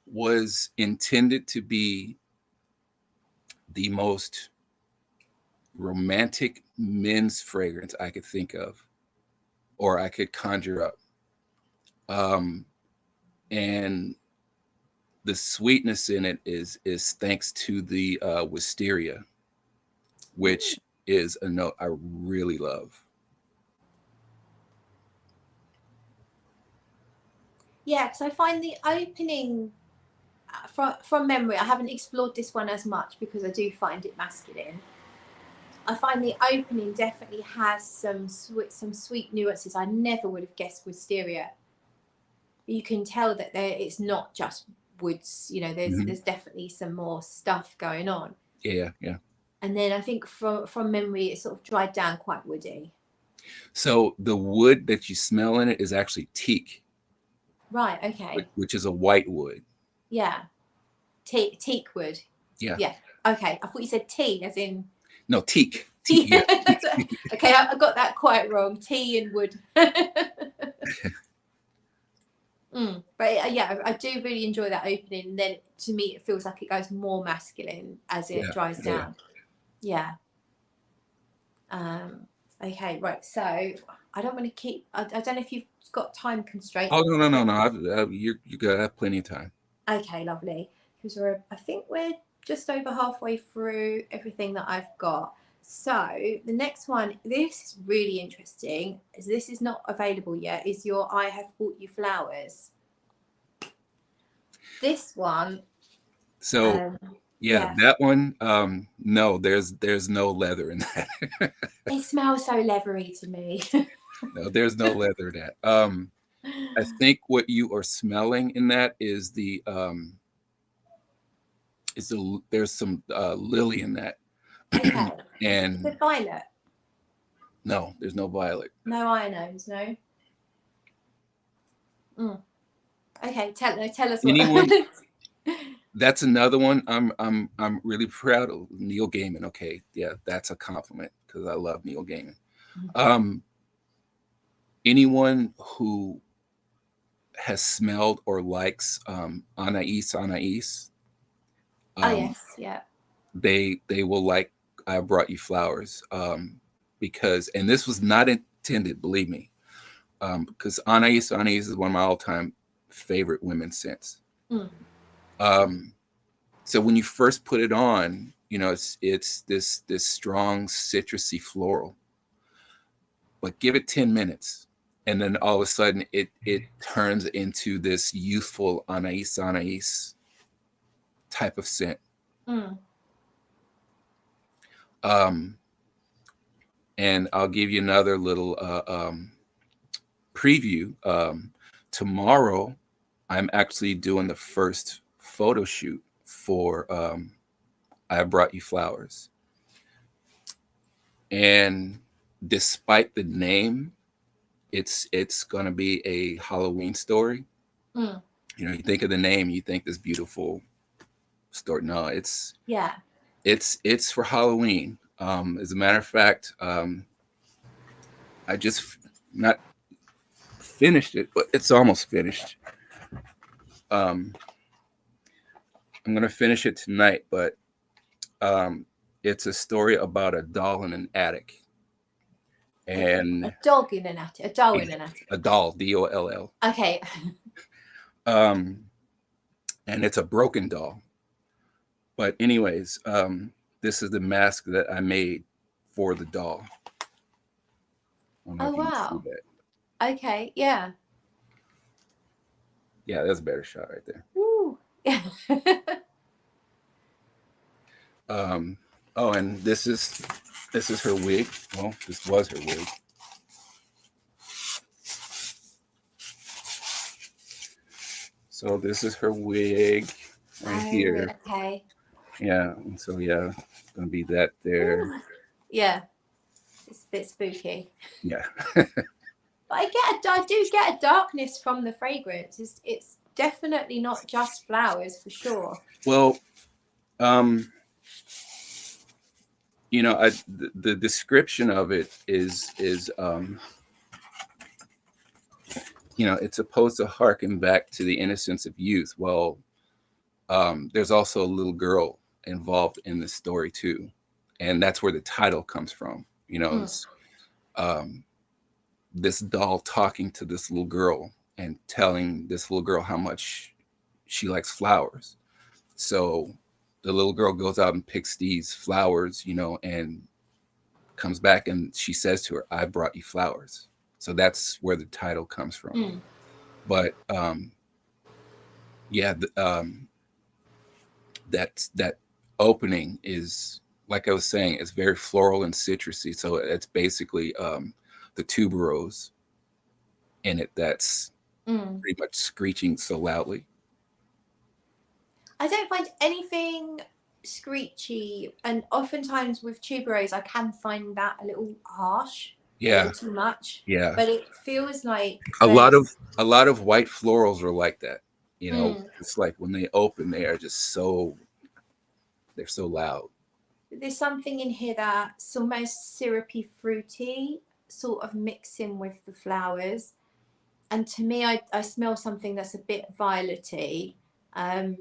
was intended to be the most romantic men's fragrance I could think of, or I could conjure up. Um, and the sweetness in it is thanks to the wisteria, which is a note I really love. Yeah, because I find the opening from memory. I haven't explored this one as much because I do find it masculine. I find the opening definitely has some sweet nuances I never would have guessed wisteria. You can tell that it's not just woods. You know, there's definitely some more stuff going on. Yeah. And then I think from memory, it sort of dried down quite woody. So the wood that you smell in it is actually teak. Right. Okay. Which is a white wood. Yeah. Teak wood. Yeah. Yeah. Okay. I thought you said tea, as in. No, teak. Yeah. Okay, I got that quite wrong. Tea and wood. But yeah, I do really enjoy that opening. And then to me, it feels like it goes more masculine as it dries down. Yeah. Okay, right. So I don't want to keep. I don't know if you've got time constraints. Oh no. You got have plenty of time. Okay, lovely. Because I think we're just over halfway through everything that I've got. So the next one, this is really interesting. This is not available yet. Is your "I Have Bought You Flowers"? This one. So that one. No, there's no leather in that. It smells so leathery to me. No, there's no leather in that. I think what you are smelling in that is there's some lily in that. Okay. And is it violet? No, there's no violet. No ionos, no. Okay, tell us what. That's another one. I'm really proud of Neil Gaiman. Okay, yeah, that's a compliment because I love Neil Gaiman. Anyone who has smelled or likes Anais. Oh yes, yeah. They will like "I Brought You Flowers" because, and this was not intended, believe me, because Anais is one of my all-time favorite women's scents. So when you first put it on, you know, it's this strong citrusy floral, but give it 10 minutes and then all of a sudden it turns into this youthful Anais type of scent. And I'll give you another little preview. Tomorrow I'm actually doing the first photo shoot for "I Brought You Flowers." And despite the name, it's going to be a Halloween story. You know, you think of the name, you think this beautiful story. No, it's for Halloween. As a matter of fact, I just not finished it, but it's almost finished. I'm going to finish it tonight, but it's a story about a doll in an attic. And a dog in an attic. A doll in an attic. A doll, DOLL. Okay. And it's a broken doll. But anyways, this is the mask that I made for the doll. Oh wow. Okay, yeah. Yeah, that's a better shot right there. Woo. Oh, and this is her wig. Well, this was her wig. So this is her wig right here. Okay. Yeah, and so yeah, it's gonna be that there. Ooh. Yeah, it's a bit spooky. Yeah. But I do get a darkness from the fragrance. It's definitely not just flowers for sure. Well, you know, the description of it is you know, it's supposed to harken back to the innocence of youth. Well, there's also a little girl involved in the story too, and that's where the title comes from. You know, it's this doll talking to this little girl and telling this little girl how much she likes flowers. So the little girl goes out and picks these flowers, you know, and comes back and she says to her, "I brought you flowers." So that's where the title comes from. But yeah, that opening is like I was saying, it's very floral and citrusy. So it's basically the tuberose in it that's pretty much screeching so loudly. I don't find anything screechy, and oftentimes with tuberose, I can find that a little harsh, a Yeah, little too much. yeah. But it feels like A lot there's of a lot of white florals are like that. You know, mm, it's like when they open, they are just they're so loud. there's something in here that's almost syrupy, fruity, sort of mixing with the flowers. And to me, I smell something that's a bit violety. Um,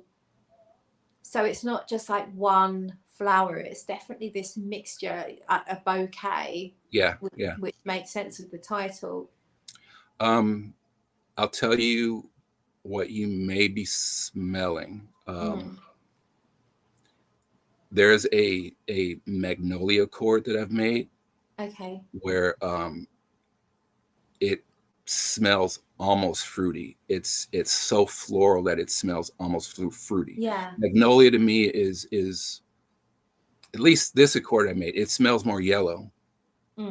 so it's not just like one flower, it's definitely this mixture, a bouquet, Yeah, yeah. which makes sense of the title. Um, I'll tell you what you may be smelling. Mm, There's a magnolia chord that I've made okay. where it smells almost fruity. It's so floral that it smells almost fruity. Yeah. Magnolia to me is at least this accord I made. It smells more yellow.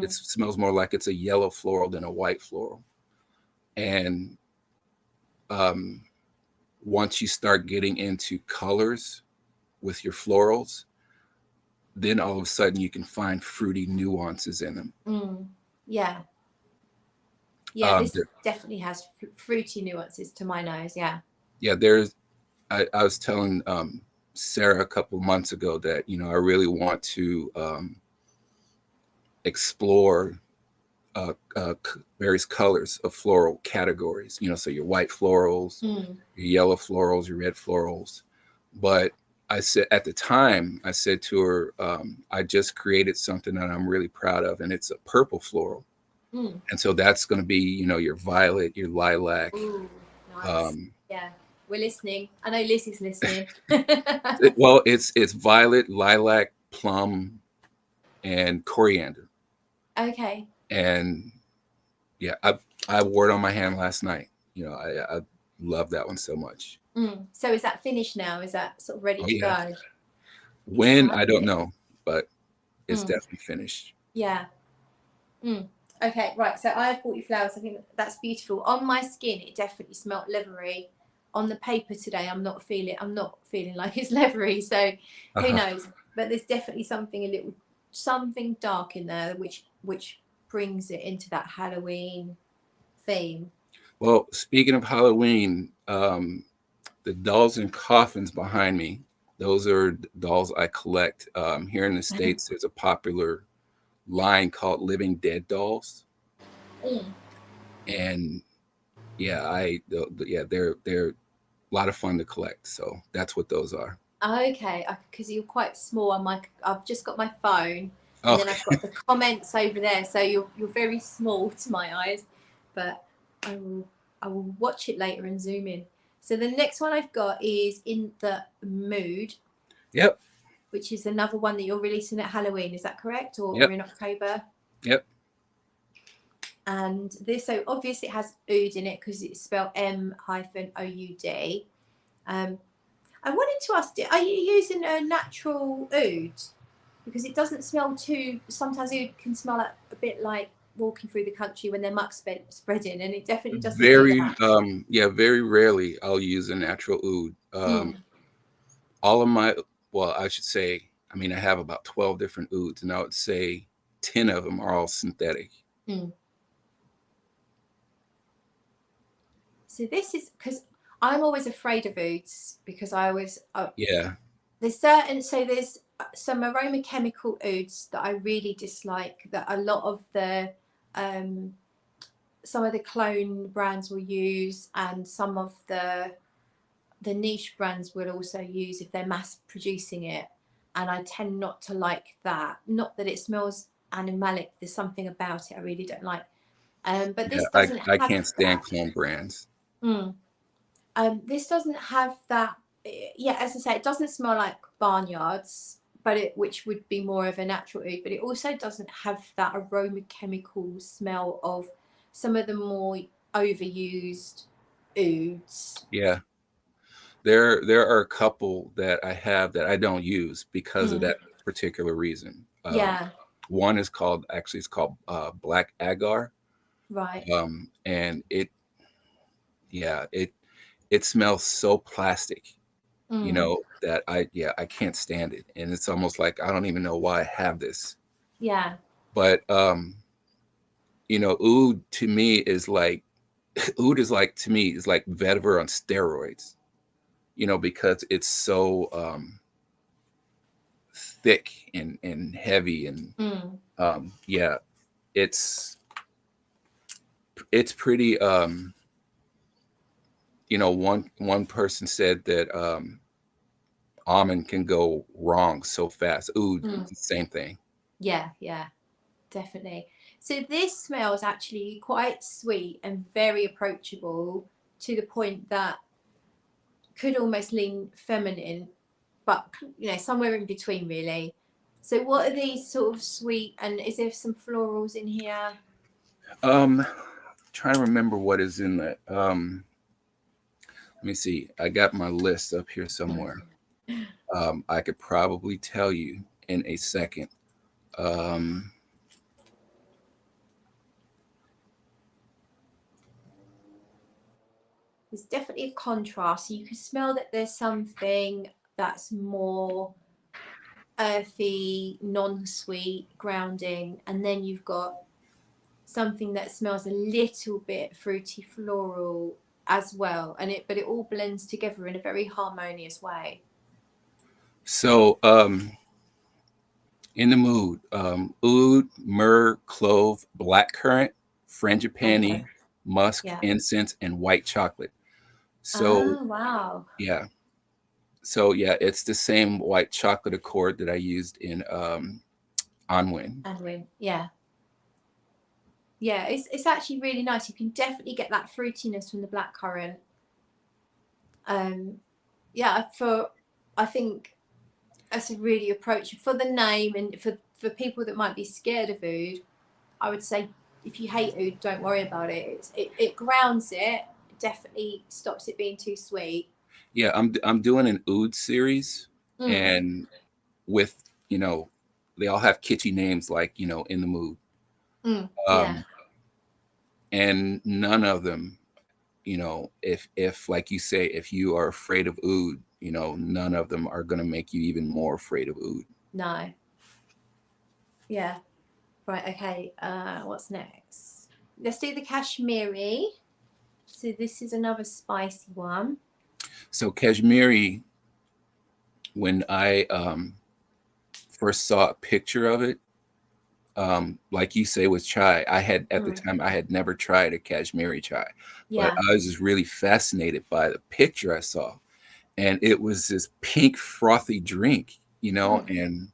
It Mm, smells more like it's a yellow floral than a white floral. And um, once you start getting into colors with your florals, then all of a sudden you can find fruity nuances in them. mm, yeah. Yeah, Um, this there, definitely has fruity nuances to my nose. Yeah. yeah, there's. I was telling Sarah a couple months ago that I really want to explore various colors of floral categories. So your white florals, Mm, your yellow florals, your red florals. But I said at the time, I said to her, I just created something that I'm really proud of, and it's a purple floral. mm. And so that's going to be, your violet, your lilac. Ooh, nice. Um, Yeah, we're listening. I know Lizzie's listening. well, it's violet, lilac, plum, and coriander. Okay. And yeah, I wore it on my hand last night. I love that one so much. So is that finished now? Is that sort of ready Oh to yeah. go? When I don't Exciting. know, but it's Mm, definitely finished. yeah. Mm. Okay, right. So I have bought you flowers. I think that's beautiful. On my skin, it definitely smelt leathery. On the paper today, I'm not feeling. I'm not feeling like it's leathery. So who Uh-huh. knows? But there's definitely something a little, something dark in there, which brings it into that Halloween theme. Well, speaking of Halloween, the dolls and coffins behind me, those are dolls I collect. Here in the States, there's a popular line called Living Dead dolls. Mm. And yeah, yeah, they're a lot of fun to collect. So that's what those are. Okay, because you're quite small. I've just got my phone, and Oh, then I've got the comments over there. So you're very small to my eyes, but I will watch it later and zoom in. So the next one I've got is In the Mood, yep, which is another one that you're releasing at Halloween. Is that correct, or yep, in October? yep. And this, so obviously it has oud in it because it's spelled M-OUD. I wanted to ask, are you using a natural oud? Because it doesn't smell too. Sometimes oud can smell a bit like walking through the country when they're muck spreading, and it definitely doesn't do Very, that. yeah, very rarely I'll use a natural oud. Mm, All of my, well, I should say, I mean, I have about 12 different ouds, and I would say 10 of them are all synthetic. mm. So this is because I'm always afraid of ouds because I always Yeah, there's some aroma chemical ouds that I really dislike that a lot of the um, some of the clone brands will use, and some of the niche brands will also use if they're mass producing it. And I tend not to like that. Not that it smells animalic. There's something about it I really don't like. But yeah, this doesn't I have can't stand that. clone brands. Mm. This doesn't have that. Yeah, as I say, it doesn't smell like barnyards, but which would be more of a natural oud. But it also doesn't have that aroma chemical smell of some of the more overused ouds. Yeah, there are a couple that I have that I don't use because of Mm. that particular reason. Yeah. One is called, actually, it's called black agar, Right. and yeah, it smells so plastic, Mm. that I can't stand it, and it's almost like I don't even know why I have this. Yeah. But oud to me is like oud is like to me is like vetiver on steroids, because it's so thick and heavy and Mm. yeah, it's it's pretty one person said that almond can go wrong so fast. Oud, Mm. same thing. Yeah. Yeah. Definitely. So this smells actually quite sweet and very approachable to the point that could almost lean feminine, but somewhere in between, really. So what are these sort of sweet, and is there some florals in here? Trying to remember what is in that. Let me see. I got my list up here somewhere. I could probably tell you in a second. Um, There's definitely a contrast. So you can smell that there's something that's more earthy, non-sweet, grounding, and then you've got something that smells a little bit fruity, floral as well, but it all blends together in a very harmonious way. so in the mood, oud, myrrh, clove, blackcurrant, frangipani, Okay. musk, Yeah. incense, and white chocolate. So Oh wow. yeah, so yeah, it's the same white chocolate accord that I used in Onwin. And yeah. Yeah, it's actually really nice. You can definitely get that fruitiness from the blackcurrant. Um, yeah, I think that's a really approachable for the name, and for people that might be scared of oud. I would say if you hate oud, don't worry about it. It grounds it. Definitely stops it being too sweet. Yeah, I'm doing an oud series, Mm. and with you know, they all have kitschy names like in the mood, Mm. Yeah. um, and none of them, if like you say, if you are afraid of oud, none of them are gonna make you even more afraid of oud. No. Yeah. Right. Okay. What's next? Let's do the Kashmiri. So this is another spicy one. So Kashmiri, when I first saw a picture of it, like you say with chai, I had at the Mm. time I had never tried a Kashmiri chai, but Yeah. I was just really fascinated by the picture I saw, and it was this pink frothy drink, Mm. and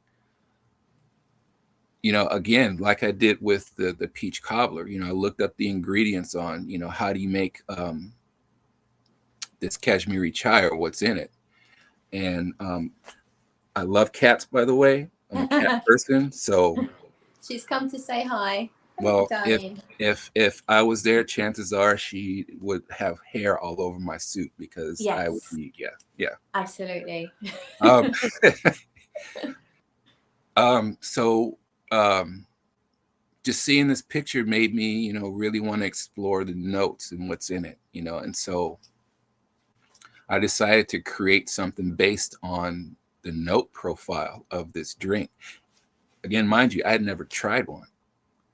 again, like I did with the peach cobbler, I looked up the ingredients on, how do you make this Kashmiri chai or what's in it, and I love cats, by the way. I'm a cat person, so She's come to say hi. Hello, well, if darling. if I was there, chances are she would have hair all over my suit because I would Yes, be, yeah. absolutely. Um, so um, just seeing this picture made me, really want to explore the notes and what's in it, and so I decided to create something based on the note profile of this drink. Again, mind you, I had never tried one.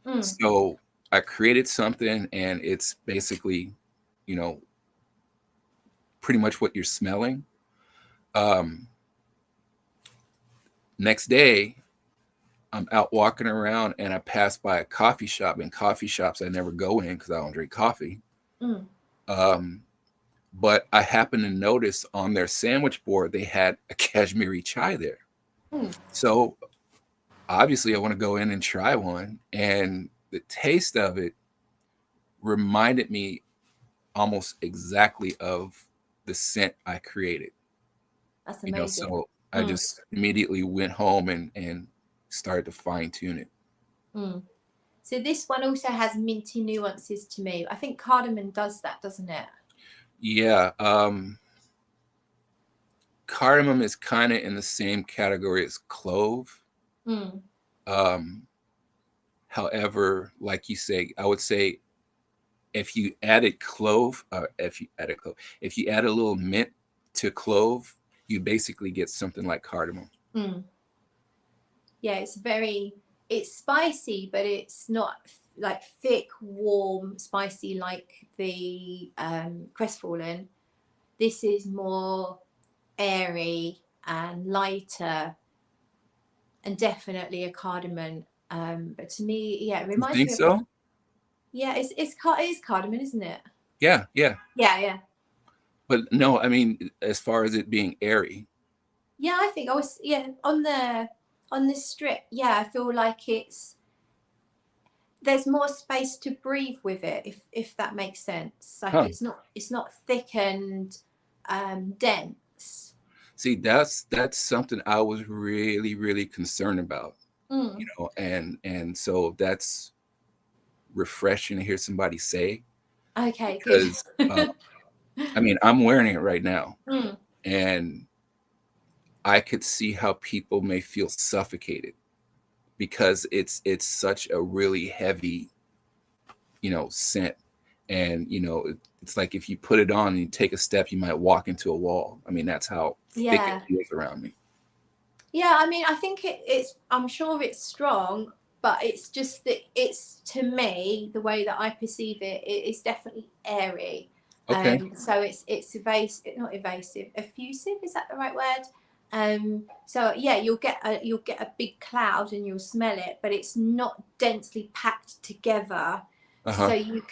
Mm. So I created something, and it's basically, you know, pretty much what you're smelling. Um, Next day, I'm out walking around and I pass by a coffee shop. And coffee shops I never go in because I don't drink coffee. Mm. Um, but I happened to notice on their sandwich board they had a Kashmiri chai there. Mm. So obviously, I want to go in and try one. And the taste of it reminded me almost exactly of the scent I created. That's amazing. So I Mm. just immediately went home and started to fine tune it. Mm. So this one also has minty nuances to me. I think cardamom does that, doesn't it? Yeah, cardamom is kind of in the same category as clove. Mm. Um, However, like you say, I would say if you added clove, if you add a little mint to clove, you basically get something like cardamom. Mm. Yeah, it's spicy, but it's not like thick, warm, spicy like the crestfallen. This is more airy and lighter, and definitely a cardamom. But to me, yeah, it You reminds think me of so? yeah, it is cardamom, isn't it? Yeah, yeah. Yeah, yeah, But no, I mean, as far as it being airy. yeah. I think I was on the strip. Yeah, I feel like there's more space to breathe with it, if that makes sense. Like Huh. it's not thick and dense. See, that's something I was really, really concerned about, Mm. and so that's refreshing to hear somebody say Okay, good. because I mean, I'm wearing it right now, Mm. and I could see how people may feel suffocated because it's such a really heavy, scent. And it's like if you put it on and you take a step, you might walk into a wall. I mean, that's how thick it Yeah, feels around me. yeah. I mean, I think it's. I'm sure it's strong, but it's just that it's to me the way that I perceive it. It is definitely airy. Okay. So it's evasive, not evasive, effusive. Is that the right word? So yeah, you'll get a big cloud and you'll smell it, but it's not densely packed together. Uh-huh. So you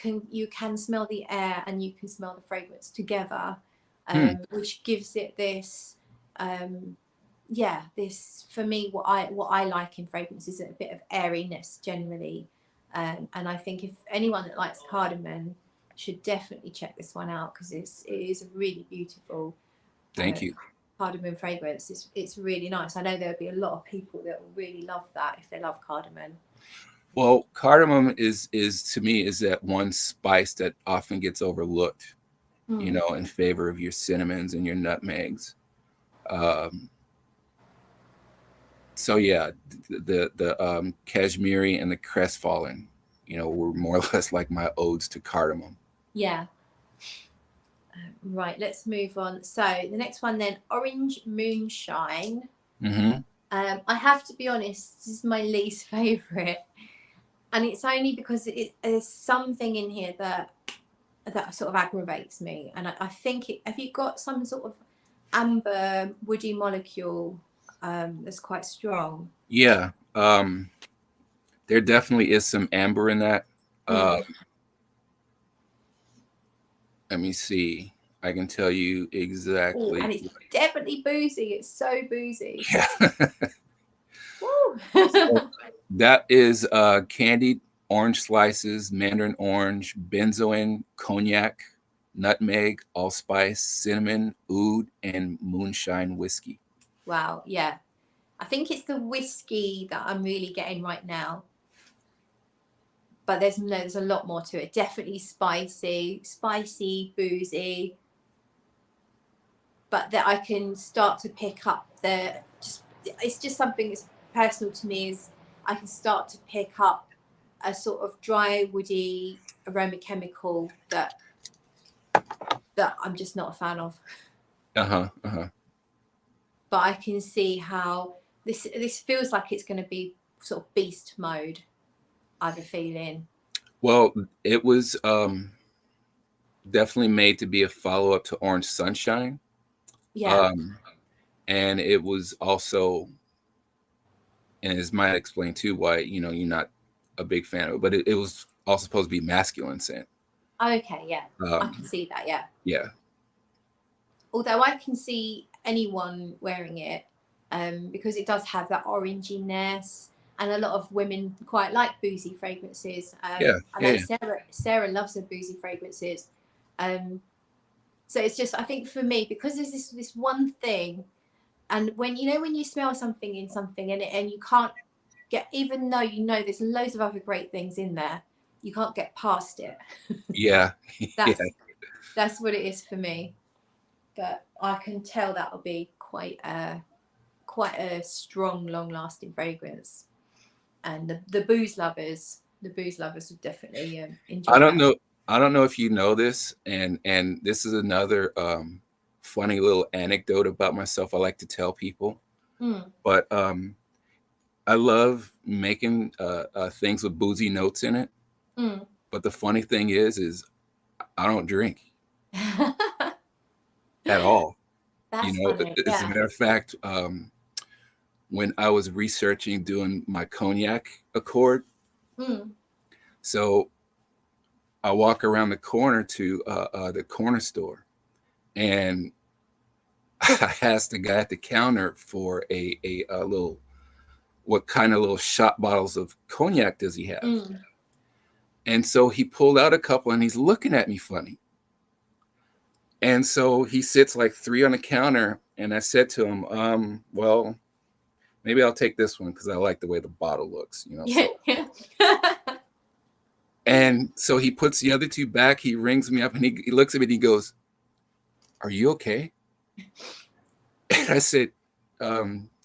can smell the air and you can smell the fragrance together, Hmm. which gives it this yeah, this for me what I like in fragrance is a bit of airiness generally, and I think if anyone that likes cardamom should definitely check this one out because it is a really beautiful Thank uh, you. cardamom fragrance. It's really nice. I know there'll be a lot of people that will really love that if they love cardamom. Well, cardamom is to me is that one spice that often gets overlooked, Mm. in favor of your cinnamons and your nutmegs. Um, so yeah, the Kashmiri and the crestfallen, were more or less like my odes to cardamom. Yeah. Right. Let's move on. So the next one then, orange moonshine. Hmm. I have to be honest, this is my least favorite, and it's only because there's something in here that sort of aggravates me, and I think have you got some sort of amber woody molecule that's quite strong? Yeah, there definitely is some amber in that. Uh, Mm. Let me see. I can tell you Oh, exactly. and it's definitely boozy. It's so boozy. Yeah. Woo. So that is candied orange slices, mandarin orange, benzoin, cognac, nutmeg, allspice, cinnamon, oud, and moonshine whiskey. Wow. Yeah, I think it's the whiskey that I'm really getting right now. But there's a lot more to it. Definitely spicy, boozy, but that I can start to pick up it's just something that's personal to me is I can start to pick up a sort of dry, woody aroma chemical that I'm just not a fan of. Uh-huh. Uh-huh. But I can see how this feels like it's going to be sort of beast mode. I have a feeling. Well, it was definitely made to be a follow-up to Orange Sunshine. Yeah. Um, and it was also, and this might explain too why, you're not a big fan of it, but it was also supposed to be masculine scent. Okay. Yeah. I Um, can see that. Yeah. yeah. Although I can see anyone wearing it because it does have that oranginess, and a lot of women quite like boozy fragrances. Yeah. I Yeah. know Yeah. Sarah loves her boozy fragrances. Um, so it's just I think for me because there's this one thing, and when when you smell something in something and you can't get even though there's loads of other great things in there, you can't get past it. Yeah. Yeah. That's what it is for me. But I can tell that'll be quite quite a strong, long-lasting fragrance. And the booze lovers would definitely enjoy I don't that. know. I don't know if you know this, and this is another funny little anecdote about myself. I like to tell people, Mm. but I love making things with boozy notes in it. Mm. But the funny thing is I don't drink at all. You That's know, funny. as a Yeah. matter of fact, when I was researching doing my cognac accord, Mm. so I walk around the corner to the corner store, and I asked the guy at the counter for a little, what kind of little shot bottles of cognac does he have? Mm. And so he pulled out a couple, and he's looking at me funny. And so he sits like three on the counter, and I said to him, well, maybe I'll take this one because I like the way the bottle looks, you know. Yeah. So, Yeah. and so he puts the other two back. He rings me up, and he looks at me and he goes, "Are you okay?" And I said,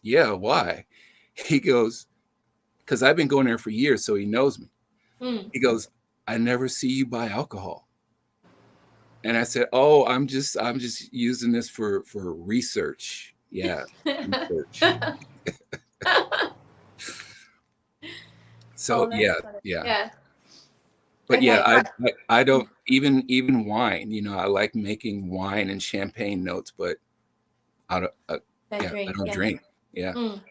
"Yeah, why?" He goes, "Because I've been going there for years, so he knows me." Mm. He goes, "I never see you buy alcohol." And I said, "Oh, I'm just using this for research." Yeah, research. So Oh, yeah, that's funny. yeah. Yeah. But yeah, Okay. Right. I don't even wine. You know, I like making wine and champagne notes, but I don't. Don't Yeah, I drink. don't Yeah. drink. Yeah. Mm.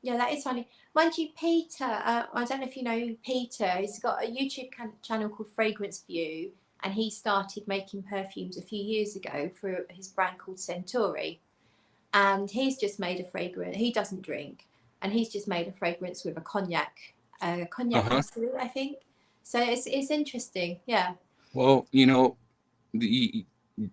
Yeah, that is funny. Mind you, Peter, I don't know if you know Peter, he's got a YouTube channel called Fragrance View, and he started making perfumes a few years ago for his brand called Centauri. And he's just made a fragrance, he doesn't drink, and he's just made a fragrance with a cognac Uh-huh. absolute, I think. So it's interesting, yeah. Well, you know, you,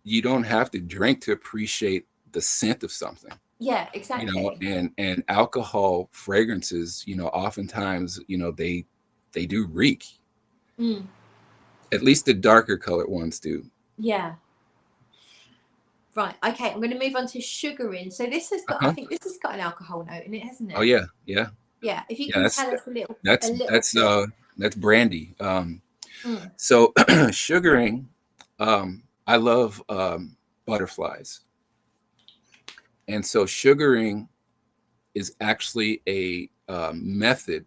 you don't have to drink to appreciate the scent of something. Yeah, You know, exactly. and alcohol fragrances, you know, oftentimes, you know, they do reek. Mm, At least the darker colored ones do. yeah. Right. Okay. I'm going to move on to sugaring. So this has got, I Uh-huh. think this has got an alcohol note in it, hasn't Oh it? yeah, yeah, Yeah. If you yeah. can tell us a That's little that's bit. uh that's brandy. Mm. So sugaring, I love butterflies, and so sugaring is actually a method.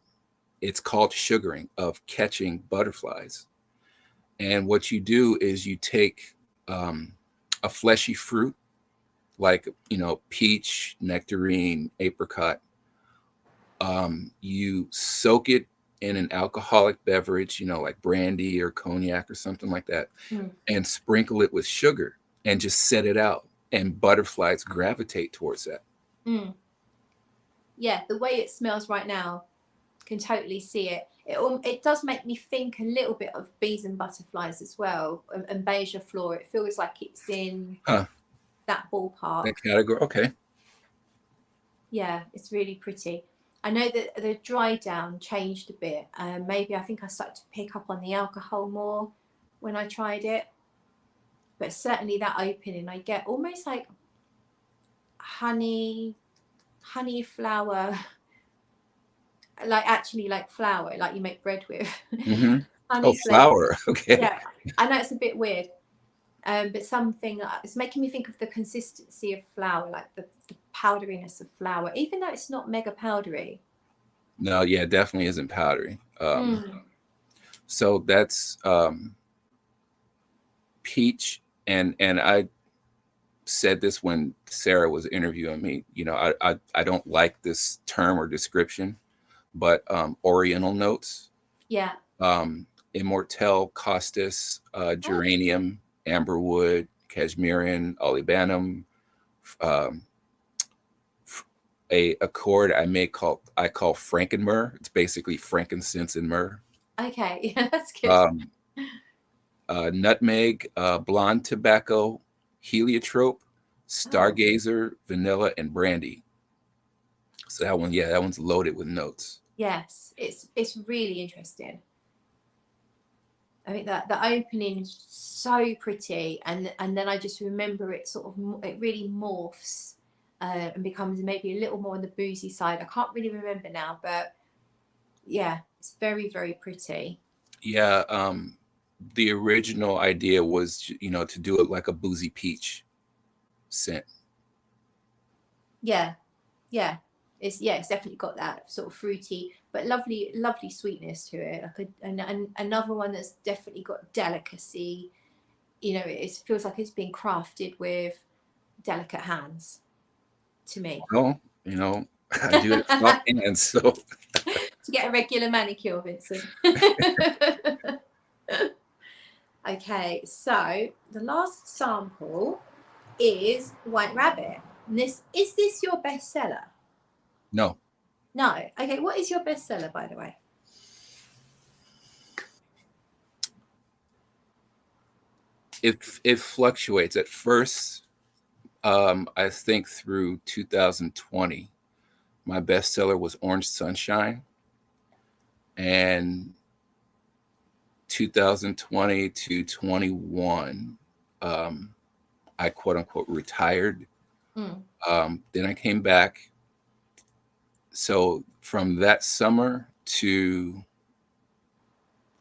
It's called sugaring of catching butterflies. And what you do is you take um, a fleshy fruit like, you know, peach, nectarine, apricot. You soak it in an alcoholic beverage, you know, like brandy or cognac or something like that, Mm. and sprinkle it with sugar and just set it out. And butterflies gravitate towards that. Mm. Yeah. The way it smells right now, can totally see it. It does make me think a little bit of bees and butterflies as well, and beija flor. It feels like it's in Huh, that ballpark. that category. Okay. Yeah, it's really pretty. I know that the dry down changed a bit. Maybe I think I started to pick up on the alcohol more when I tried it. But certainly that opening, I get almost like honey, honey flower, like actually like flour, like you make bread with, Mm-hmm. Oh, honey flavour. flower. Okay. Yeah, I know it's a bit weird, but something it's making me think of the consistency of flour, like the powderiness of flour, even though it's not mega powdery. No, yeah, definitely isn't powdery. Mm. So that's peach, and I said this when Sarah was interviewing me. You know, I don't like this term or description, but Oriental notes, Yeah. um, immortelle, costus, Oh, geranium, amberwood, cashmerean, olibanum, um, a accord I call frankenmyrrh. It's basically frankincense and myrrh. okay. Yeah, that's good. Um, nutmeg, blonde tobacco, heliotrope, Oh, stargazer, vanilla, and brandy. So that one, yeah, that one's loaded with notes. yes. It's really interesting. I think that the opening is so pretty, and then I just remember it sort of it really morphs, and becomes maybe a little more on the boozy side. I can't really remember now, but yeah, it's very, very pretty. Yeah, the original idea was, to do it like a boozy peach scent. Yeah, yeah. It's definitely got that sort of fruity but lovely, lovely sweetness to it. Like another one that's definitely got delicacy. It feels like it's been crafted with delicate hands to me. Well, I do have soft hands, so To get a regular manicure, Vincent. Okay, so the last sample is White Rabbit. And is this your bestseller? no. No. Okay, what is your bestseller, by the way? It fluctuates. At first, I think through 2020, my bestseller was Orange Sunshine, and 2020 to 21, I quote unquote retired. Then I came back. So from that summer to,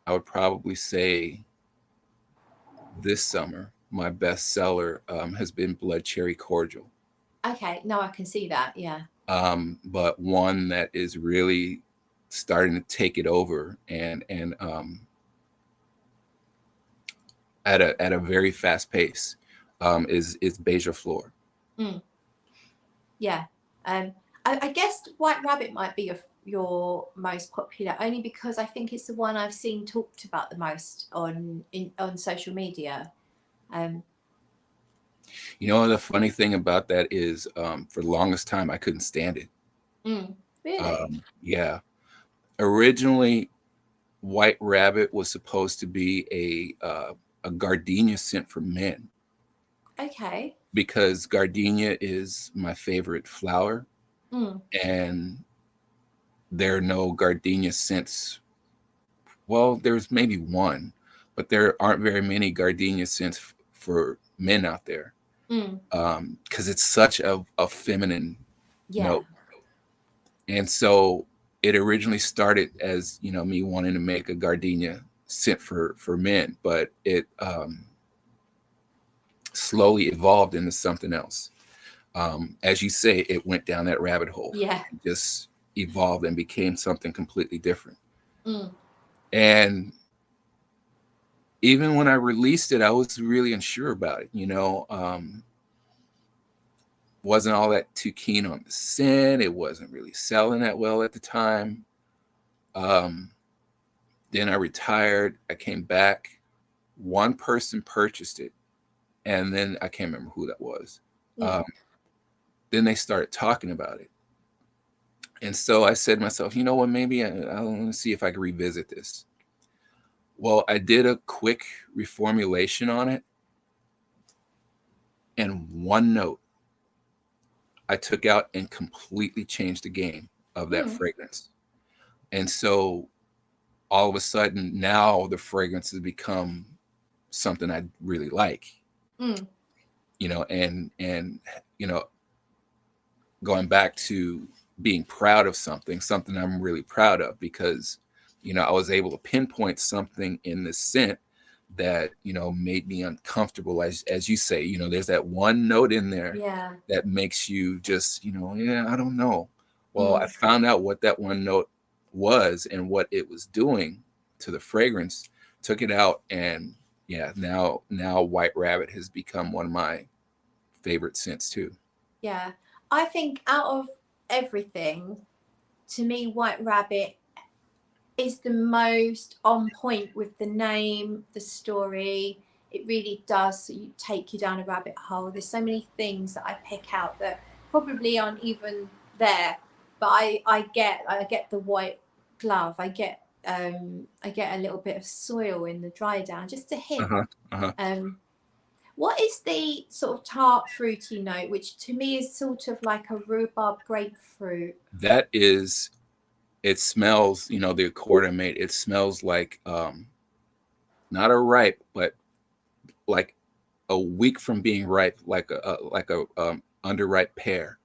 I would probably say, this summer, my bestseller has been Blood Cherry Cordial. Okay, no, I can see that. Yeah. But one that is really starting to take it over, and at a very fast pace, is Beija Flor. Mm. Yeah. I guess White Rabbit might be your most popular, only because I think it's the one I've seen talked about the most on social media. The funny thing about that is, for the longest time, I couldn't stand it. Really? Yeah. Originally, White Rabbit was supposed to be a gardenia scent for men, Okay. because gardenia is my favorite flower, and there are no gardenia scents. Well, there's maybe one, but there aren't very many gardenia scents for men out there, because it's such a feminine Yeah. note. And so it originally started as, me wanting to make a gardenia scent for men, but it slowly evolved into something else. As you say, it went down that rabbit hole. Yeah. And just evolved and became something completely different. Mm. And even when I released it, I was really unsure about it. Wasn't all that too keen on the scent. It wasn't really selling that well at the time. Then I retired. I came back. One person purchased it, and then I can't remember who that was. Yeah. Then they started talking about it. And so I said to myself, you know what, maybe I want to see if I can revisit this. Well, I did a quick reformulation on it, and one note I took out and completely changed the game of that fragrance. And so all of a sudden, now the fragrance has become something I really like. And going back to being proud of something I'm really proud of, because I was able to pinpoint something in the scent that made me uncomfortable. As you say, there's that one note in there that makes you just, yeah, I don't know. Well, I found out what that one note was and what it was doing to the fragrance, took it out, and yeah, now White Rabbit has become one of my favorite scents too. Yeah. I think out of everything, to me, White Rabbit is the most on point with the name, the story. It really does take you down a rabbit hole. There's so many things that I pick out that probably aren't even there, but I get the white glove. I get a little bit of soil in the dry down, just a hint. What is the sort of tart fruity note, which to me is sort of like a rhubarb grapefruit? That is, it smells, the accord I made, it smells like not a ripe, but like a week from being ripe, like a underripe pear.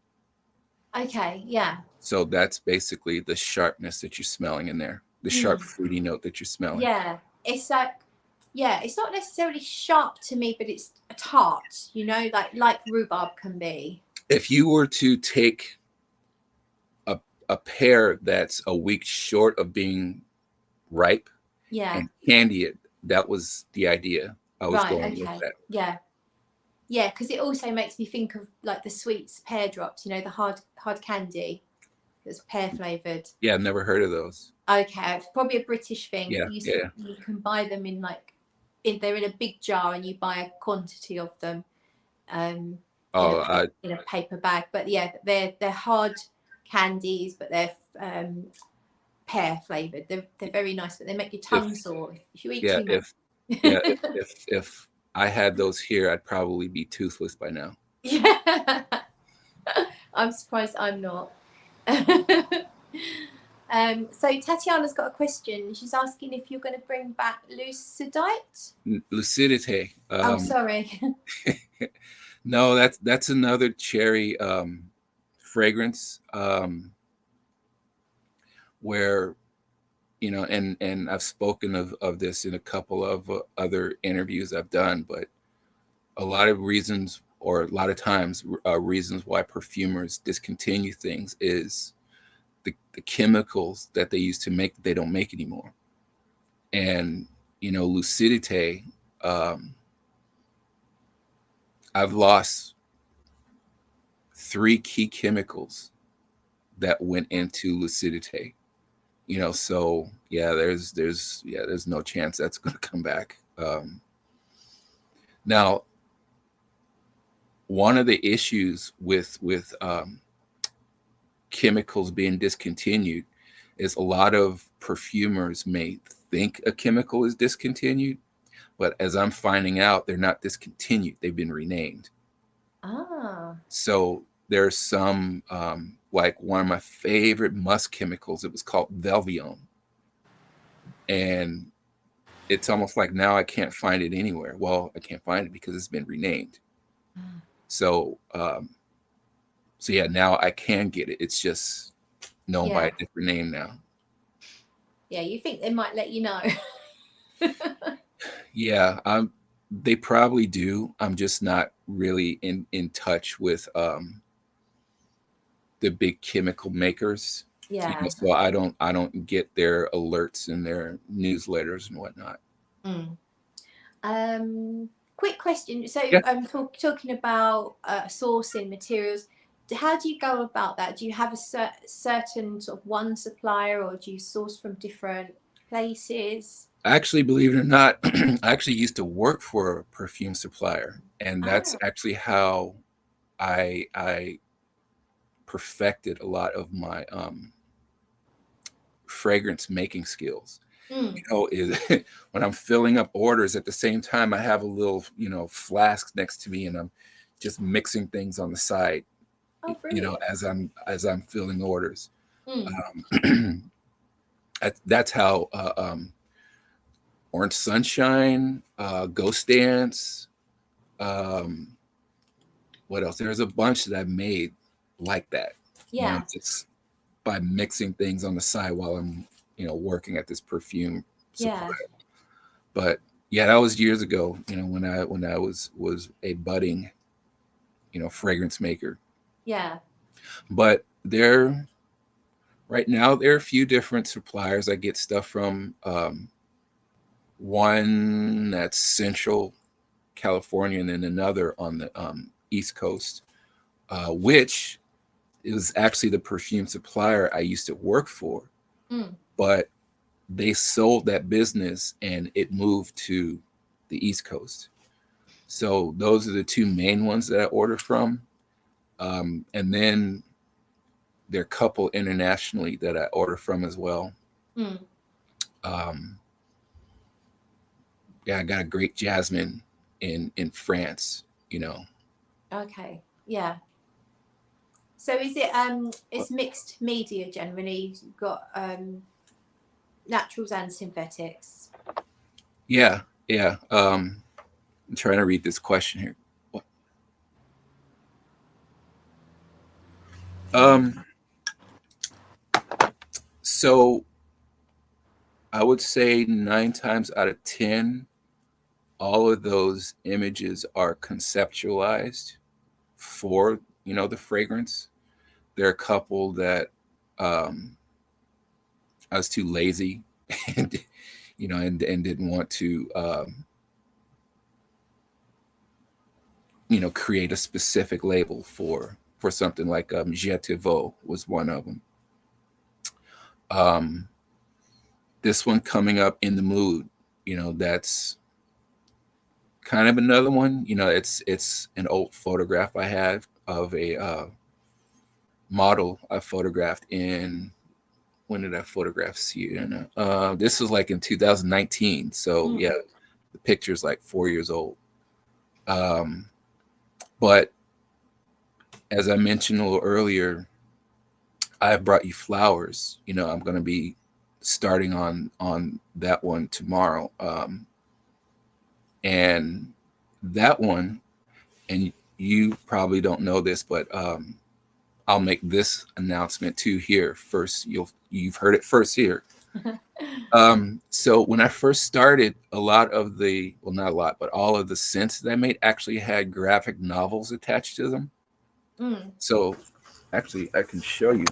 Okay, yeah. So that's basically the sharpness that you're smelling in there, the sharp Mm. fruity note that you're smelling. Yeah. It's like, yeah, it's not necessarily sharp to me, but it's a tart, you know, like rhubarb can be. If you were to take a pear that's a week short of being ripe Yeah. and candy it, that was the idea I was Right. going with Okay. that. Yeah. Yeah, because it also makes me think of like the sweets pear drops, you know, the hard candy that's pear flavored. Yeah, I've never heard of those. Okay, it's probably a British thing. Yeah, yeah. You can buy them in like they're in a big jar and you buy a quantity of them um, Oh, in a paper bag. But yeah, they're hard candies, but they're pear flavored. They're very nice, but they make your if tongue sore if you eat yeah, too much. yeah, if I had those here, I'd probably be toothless by now. Yeah, I'm surprised I'm not. So Tatiana's got a question. She's asking if you're going to bring back Lucidite. Lucidity. Oh, sorry. No, that's another cherry fragrance where, you know, and I've spoken of this in a couple of other interviews I've done, but a lot of reasons, or a lot of times, reasons why perfumers discontinue things is the chemicals that they used to make that they don't make anymore. And, you know, Lucidite, I've lost 3 key chemicals that went into Lucidite. You know, so yeah, there's no chance that's going to come back. Now, one of the issues with chemicals being discontinued is a lot of perfumers may think a chemical is discontinued, but as I'm finding out, they're not discontinued, they've been renamed. Ah. So there's some like one of my favorite musk chemicals, it was called Velvion, and it's almost like now I can't find it anywhere. Well, I can't find it because it's been renamed. So so yeah, now I can get it, it's just known by Yeah. a different name now. Yeah, you think they might let you know. Yeah, they probably do. I'm just not really in touch with the big chemical makers. You Yeah. know, so I don't get their alerts and their newsletters and whatnot. Quick question. So, Yeah, talking about sourcing materials, how do you go about that? Do you have a certain sort of one supplier, or do you source from different places? actually, believe it or not, I actually used to work for a perfume supplier, and that's Ah. actually how I perfected a lot of my fragrance making skills. You know, is when I'm filling up orders at the same time, I have a little, you know, flask next to me, and I'm just mixing things on the side, Oh, you know, brilliant. as I'm filling orders. Mm. That's how Orange Sunshine, Ghost Dance, um, what else? There's a bunch that I've made like that, you know, Yeah. just by mixing things on the side while I'm, you know, working at this perfume supply. Yeah. But yeah, that was years ago, you know, when I was a budding, you know, fragrance maker. Yeah. But there right now there are a few different suppliers. I get stuff from one that's Central California, and then another on the East Coast, which is actually the perfume supplier I used to work for. Mm. But they sold that business and it moved to the East Coast. So those are the two main ones that I order from. And then there are a couple internationally that I order from as well. Mm. Um, yeah, I got a great jasmine in France, you know. Okay. Yeah. So is it it's mixed media generally? You've got naturals and synthetics. Yeah, yeah. I'm trying to read this question here. Um, so I would say 9 times out of 10, all of those images are conceptualized for, the fragrance. There are a couple that um, I was too lazy and, and didn't want to, create a specific label for something like Je te veux was one of them. Um, this one coming up in the mood, that's kind of another one. It's an old photograph I have of a model I photographed in. When did I photograph Sienna? This was like in 2019. So yeah, the picture's like 4 years old. But as I mentioned a little earlier, I brought you flowers. I'm going to be starting on that one tomorrow. And that one, and you probably don't know this, but I'll make this announcement too here first. You've heard it first here. So when I first started, a lot of the, well, not a lot, but all of the scents that I made actually had graphic novels attached to them. So actually, I can show you.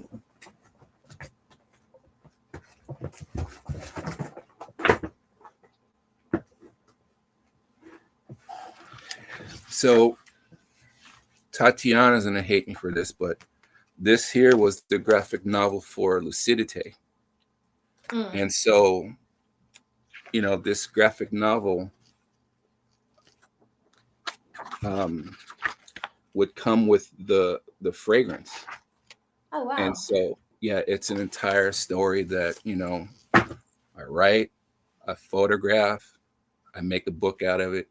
So Tatiana's gonna hate me for this, but this here was the graphic novel for Lucidite. And so, this graphic novel would come with the fragrance. Oh wow. And so, yeah, it's an entire story that, I write, I photograph, I make a book out of it.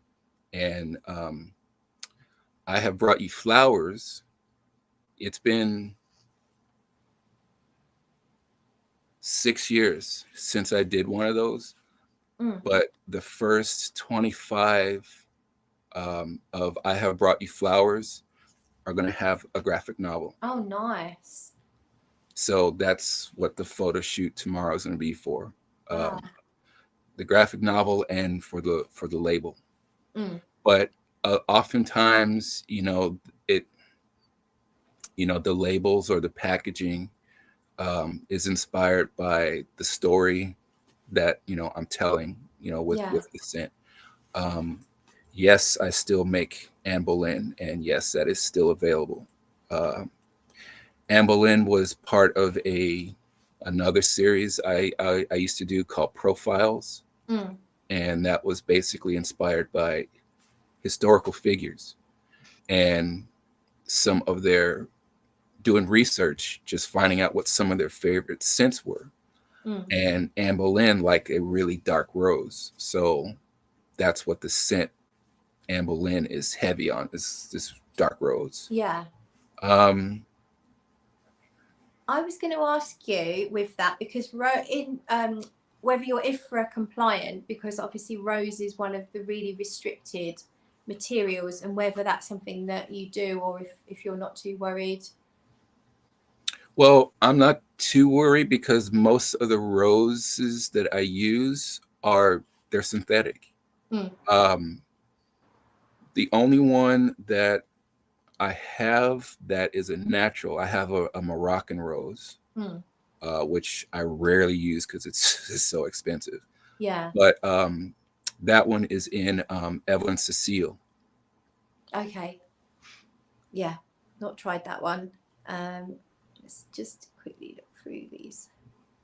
And I have brought you flowers. It's been 6 years since I did one of those, but the first 25 of I Have Brought You Flowers are going to have a graphic novel. Oh, nice. So that's what the photo shoot tomorrow is going to be for. The graphic novel and for the label. But oftentimes, it, the labels or the packaging is inspired by the story that I'm telling, with the scent. Yes, I still make Anne Boleyn, and yes, that is still available. Anne Boleyn was part of another series I used to do called Profiles, and that was basically inspired by historical figures and some of their doing research, just finding out what some of their favorite scents were. And Anne Boleyn liked a really dark rose, so that's what the scent Anne Boleyn is heavy on, is this dark rose. Yeah. I was going to ask you with that because whether you're IFRA compliant, because obviously rose is one of the really restricted materials, and whether that's something that you do or if you're not too worried. Well, I'm not too worried because most of the roses that I use they're synthetic. The only one that I have that is a natural, I have a Moroccan rose, which I rarely use because it's so expensive. Yeah. But that one is in Evelyn Cecile. Okay. Yeah, not tried that one. Let's just quickly look through these.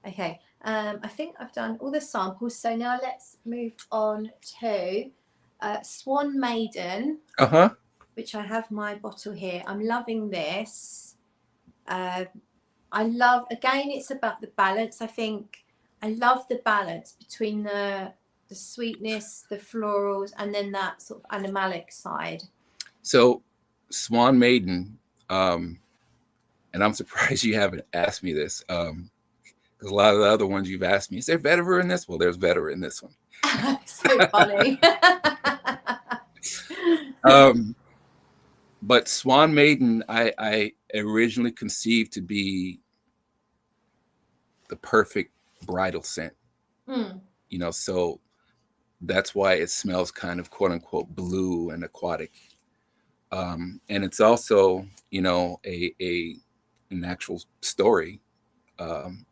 Okay. I think I've done all the samples. So now let's move on to Swan Maiden. Which I have my bottle here. I'm loving this. I love, again, it's about the balance. I think I love the balance between the sweetness, the florals, and then that sort of animalic side. So Swan Maiden, and I'm surprised you haven't asked me this, because a lot of the other ones you've asked me, is there vetiver in this? Well, there's vetiver in this one. So funny. But Swan Maiden, I originally conceived to be the perfect bridal scent. Mm. So that's why it smells kind of quote unquote blue and aquatic. And it's also, a an actual story. Um,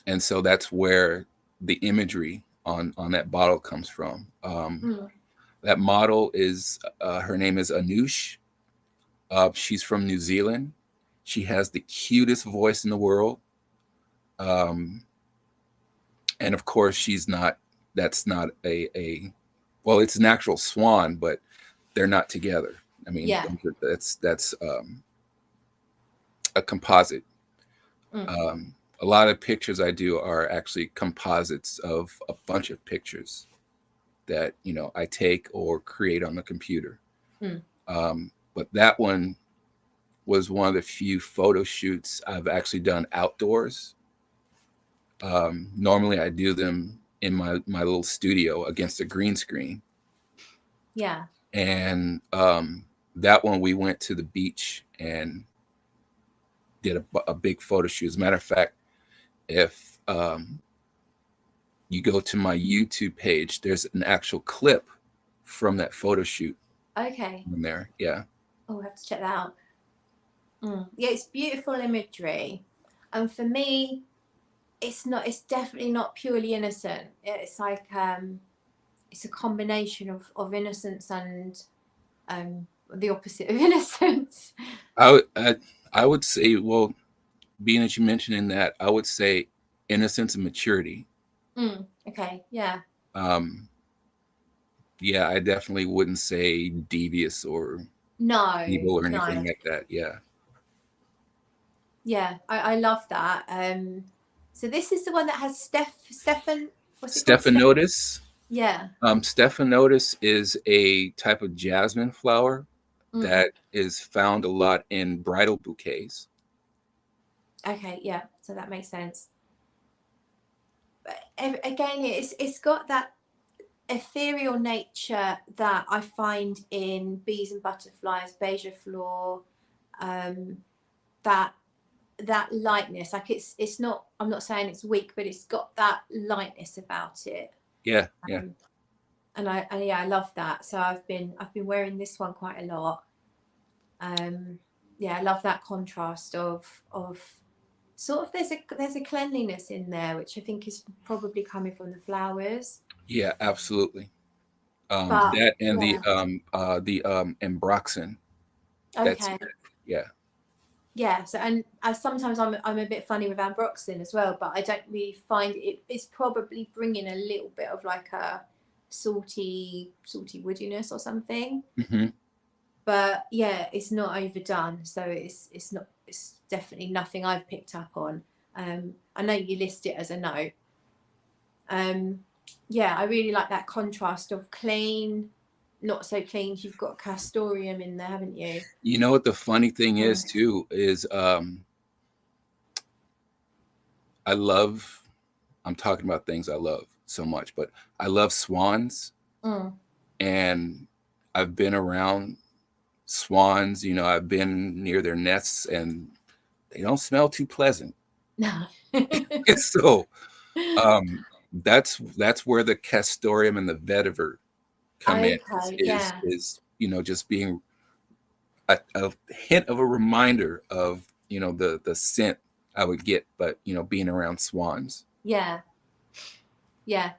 and so that's where the imagery on that bottle comes from. Mm. That model is her name is Anush. She's from New Zealand. She has the cutest voice in the world. Um, and of course, she's not. That's not a. Well, it's an actual swan, but they're not together. I mean, Yeah. that's a composite. Mm. Um, a lot of pictures I do are actually composites of a bunch of pictures that I take or create on the computer. Mm. But that one was one of the few photo shoots I've actually done outdoors. Normally, I do them in my little studio against a green screen, Yeah. and that one we went to the beach and did a big photo shoot. As a matter of fact, if um, you go to my YouTube page, there's an actual clip from that photo shoot Okay. in there. Yeah. Oh, I have to check that out. Mm. Yeah, it's beautiful imagery, and for me, it's not. It's definitely not purely innocent. It's like it's a combination of innocence and the opposite of innocence. I would I would say, well, being that you mentioned that, I would say innocence and maturity. Mm. Okay. Yeah. Um, yeah, I definitely wouldn't say devious or No. evil or No. anything like that. Yeah. Yeah. I love that. So this is the one that has Stefan. What's it called? Stephanotis. Yeah. Stephanotis is a type of jasmine flower Mm. that is found a lot in bridal bouquets. Okay. Yeah. So that makes sense. But again, it's got that ethereal nature that I find in bees and butterflies, beija flor, um, that lightness. Like it's not. I'm not saying it's weak, but it's got that lightness about it. Yeah, yeah. And yeah, I love that. So I've been wearing this one quite a lot. Yeah, I love that contrast of sort of there's a cleanliness in there, which I think is probably coming from the flowers. Yeah, absolutely. But That and yeah, the ambroxan. That's okay. yeah. Yeah, so and I sometimes I'm a bit funny with ambroxan as well, but I don't really find it. It's probably bringing a little bit of like a salty woodiness or something. Hmm. But yeah, it's not overdone, so it's not. It's definitely nothing I've picked up on. I know you list it as a note. Um, yeah, I really like that contrast of clean, not so clean. You've got castoreum in there, haven't you? You know what the funny thing Mm. is too is I love. I'm talking about things I love so much, but I love swans, Mm. and I've been around swans. I've been near their nests, and they don't smell too pleasant. No. So um, that's where the castoreum and the vetiver come in. Okay, Is yeah, just being a hint of a reminder of the scent I would get, but being around swans. yeah, yeah.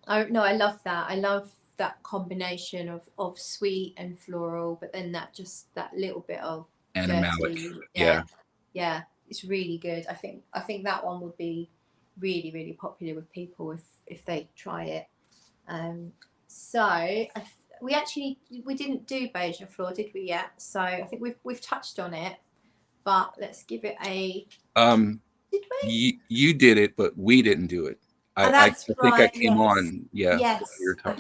I no, I love that. I love that combination of sweet and floral, but then that little bit of Animalic. dirty. Yeah, Yeah. yeah. It's really good. I think that one would be really really popular with people if they try it. So we didn't do beige floor, did we yet? So I think we've touched on it, but let's give it a. Um, Did we? you did it, but we didn't do it. I, Oh, I, that's I think I right. came Yes, on, yeah, while you yes. were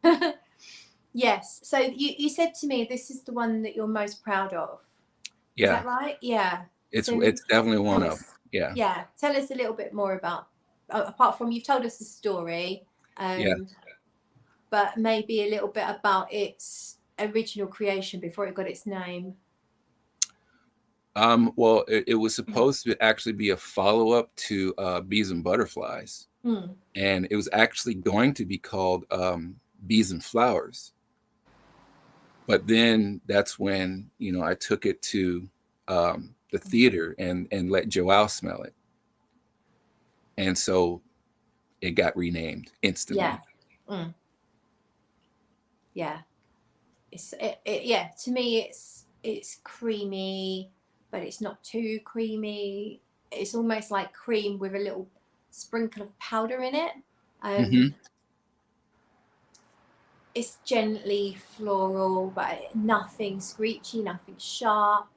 yeah. Yes. So you said to me this is the one that you're most proud of. Is Yeah. that right? Yeah. It's So it's definitely one tell of us, them. Yeah. yeah, tell us a little bit more about apart from you've told us the story, Yeah. but maybe a little bit about its original creation before it got its name? Well, it was supposed to actually be a follow-up to Bees and Butterflies, Mm. and it was actually going to be called Bees and Flowers. But then that's when, you know, I took it to the theater and let Joelle smell it, and so it got renamed Yeah. instantly. Mm. Yeah. Yeah, to me it's creamy, but it's not too creamy. It's almost like cream with a little sprinkle of powder in it. Mm-hmm. It's gently floral, but nothing screechy, nothing sharp.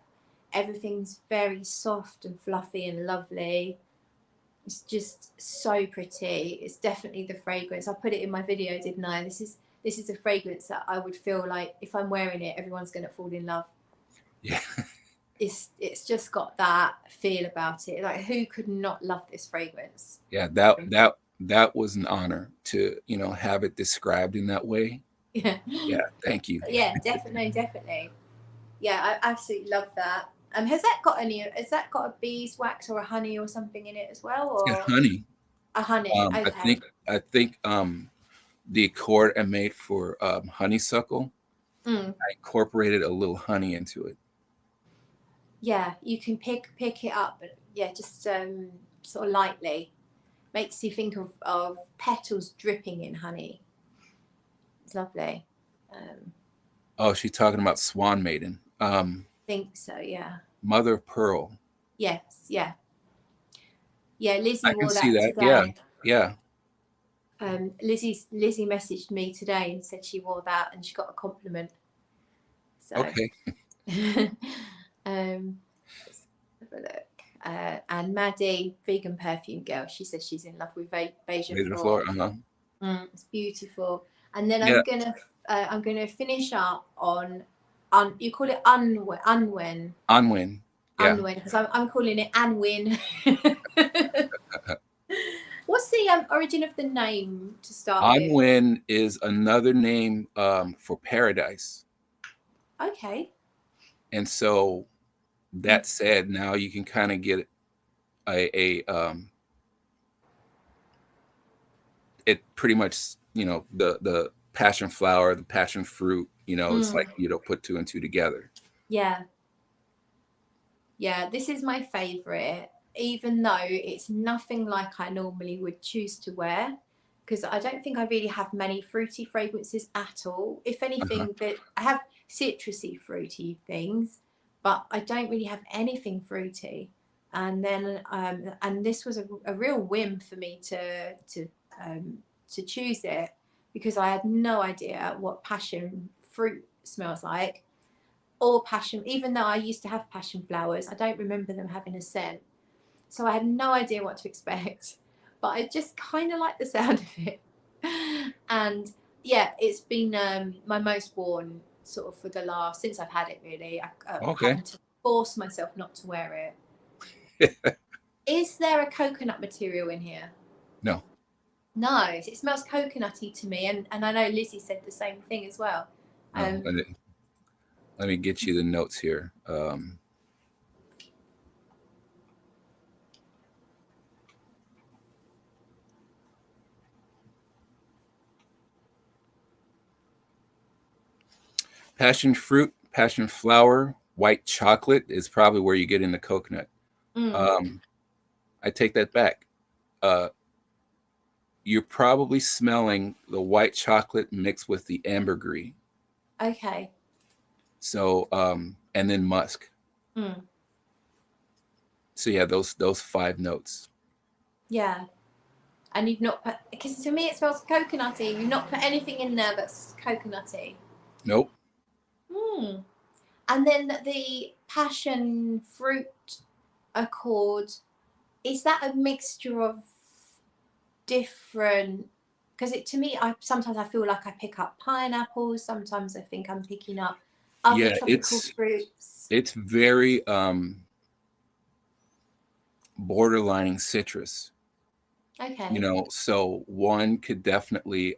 Everything's very soft and fluffy and lovely. It's just so pretty. It's definitely the fragrance. I put it in my video, didn't I? This is a fragrance that I would feel like if I'm wearing it, everyone's going to fall in love. Yeah. It's just got that feel about it. Like, who could not love this fragrance? Yeah, that was an honor to, you know, have it described in that way. Yeah, Yeah, thank you. yeah, definitely, definitely. Yeah, I absolutely love that. Has that got any? Has that got a beeswax or a honey or something in it as well, It's got or honey. a honey? I Okay. think the accord I made for honeysuckle, Mm. I incorporated a little honey into it. Yeah, you can pick it up, but yeah, just sort of lightly. Makes you think of petals dripping in honey. It's lovely. Oh, she's talking about Swan Maiden. Think so, yeah. Mother of Pearl. Yes, yeah. Yeah, Lizzie I can wore see that that. Yeah, today. yeah. Lizzie messaged me today and said she wore that and she got a compliment. So Okay. let's have a look. And Maddie, vegan perfume girl, she says she's in love with Beija Maiden Flor. Flora. Uh-huh. It's beautiful. And then Yeah. I'm gonna finish up on you call it Unwen. Anwen. Yeah. Unwen, because I'm calling it Anwin. What's the origin of the name to start with? Anwen is another name for paradise. Okay. And so that said, now you can kind of get it pretty much, you know, the passion flower, the passion fruit, you know, it's like, you know, put two and two together. Yeah. Yeah, this is my favorite, even though it's nothing like I normally would choose to wear, because I don't think I really have many fruity fragrances at all. If Uh-huh. anything, that I have citrusy fruity things, but I don't really have anything fruity. And this was a real whim for me to choose it, because I had no idea what passion fruit smells like, or passion, even though I used to have passion flowers, I don't remember them having a scent. So I had no idea what to expect, but I just kind of like the sound of it. And yeah, it's been my most worn sort of for the last, since I've had it really. Okay. Having to force myself not to wear it. Is there a coconut material in here? No. No, it smells coconutty to me, and I know Lizzie said the same thing as well. No. Let me get you the notes here. Passion fruit, passion flower, white chocolate is probably where you get in the coconut. Mm, I take that back. Uh, you're probably smelling the white chocolate mixed with the ambergris. okay. So, and then musk. Mm, So yeah, those five notes. yeah. And you've not put, because to me it smells coconutty. You've not put anything in there that's coconutty. Nope. Hmm. And then the passion fruit accord, is that a mixture of different? Because it to me, I sometimes I feel like I pick up pineapples. Sometimes I think I'm picking up other Yeah, tropical fruits. it's very borderlining citrus. You Okay. know, so one could definitely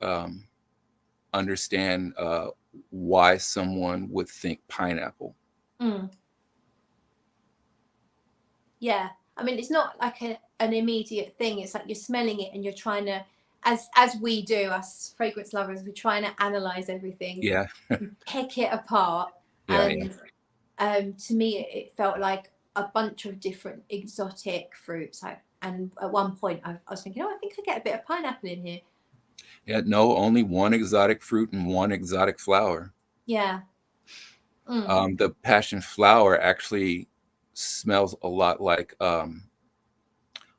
understand why someone would think pineapple. Mm. Yeah, I mean, it's not like an immediate thing. It's like you're smelling it and you're trying to, as we do, us fragrance lovers, we're trying to analyze everything, Yeah, pick it apart. yeah, yeah. And to me, it felt like a bunch of different exotic fruits. And at one point, I was thinking, oh, I think I get a bit of pineapple in here. Yeah, no, only one exotic fruit and one exotic flower. Yeah. Mm. The passion flower actually smells a lot like.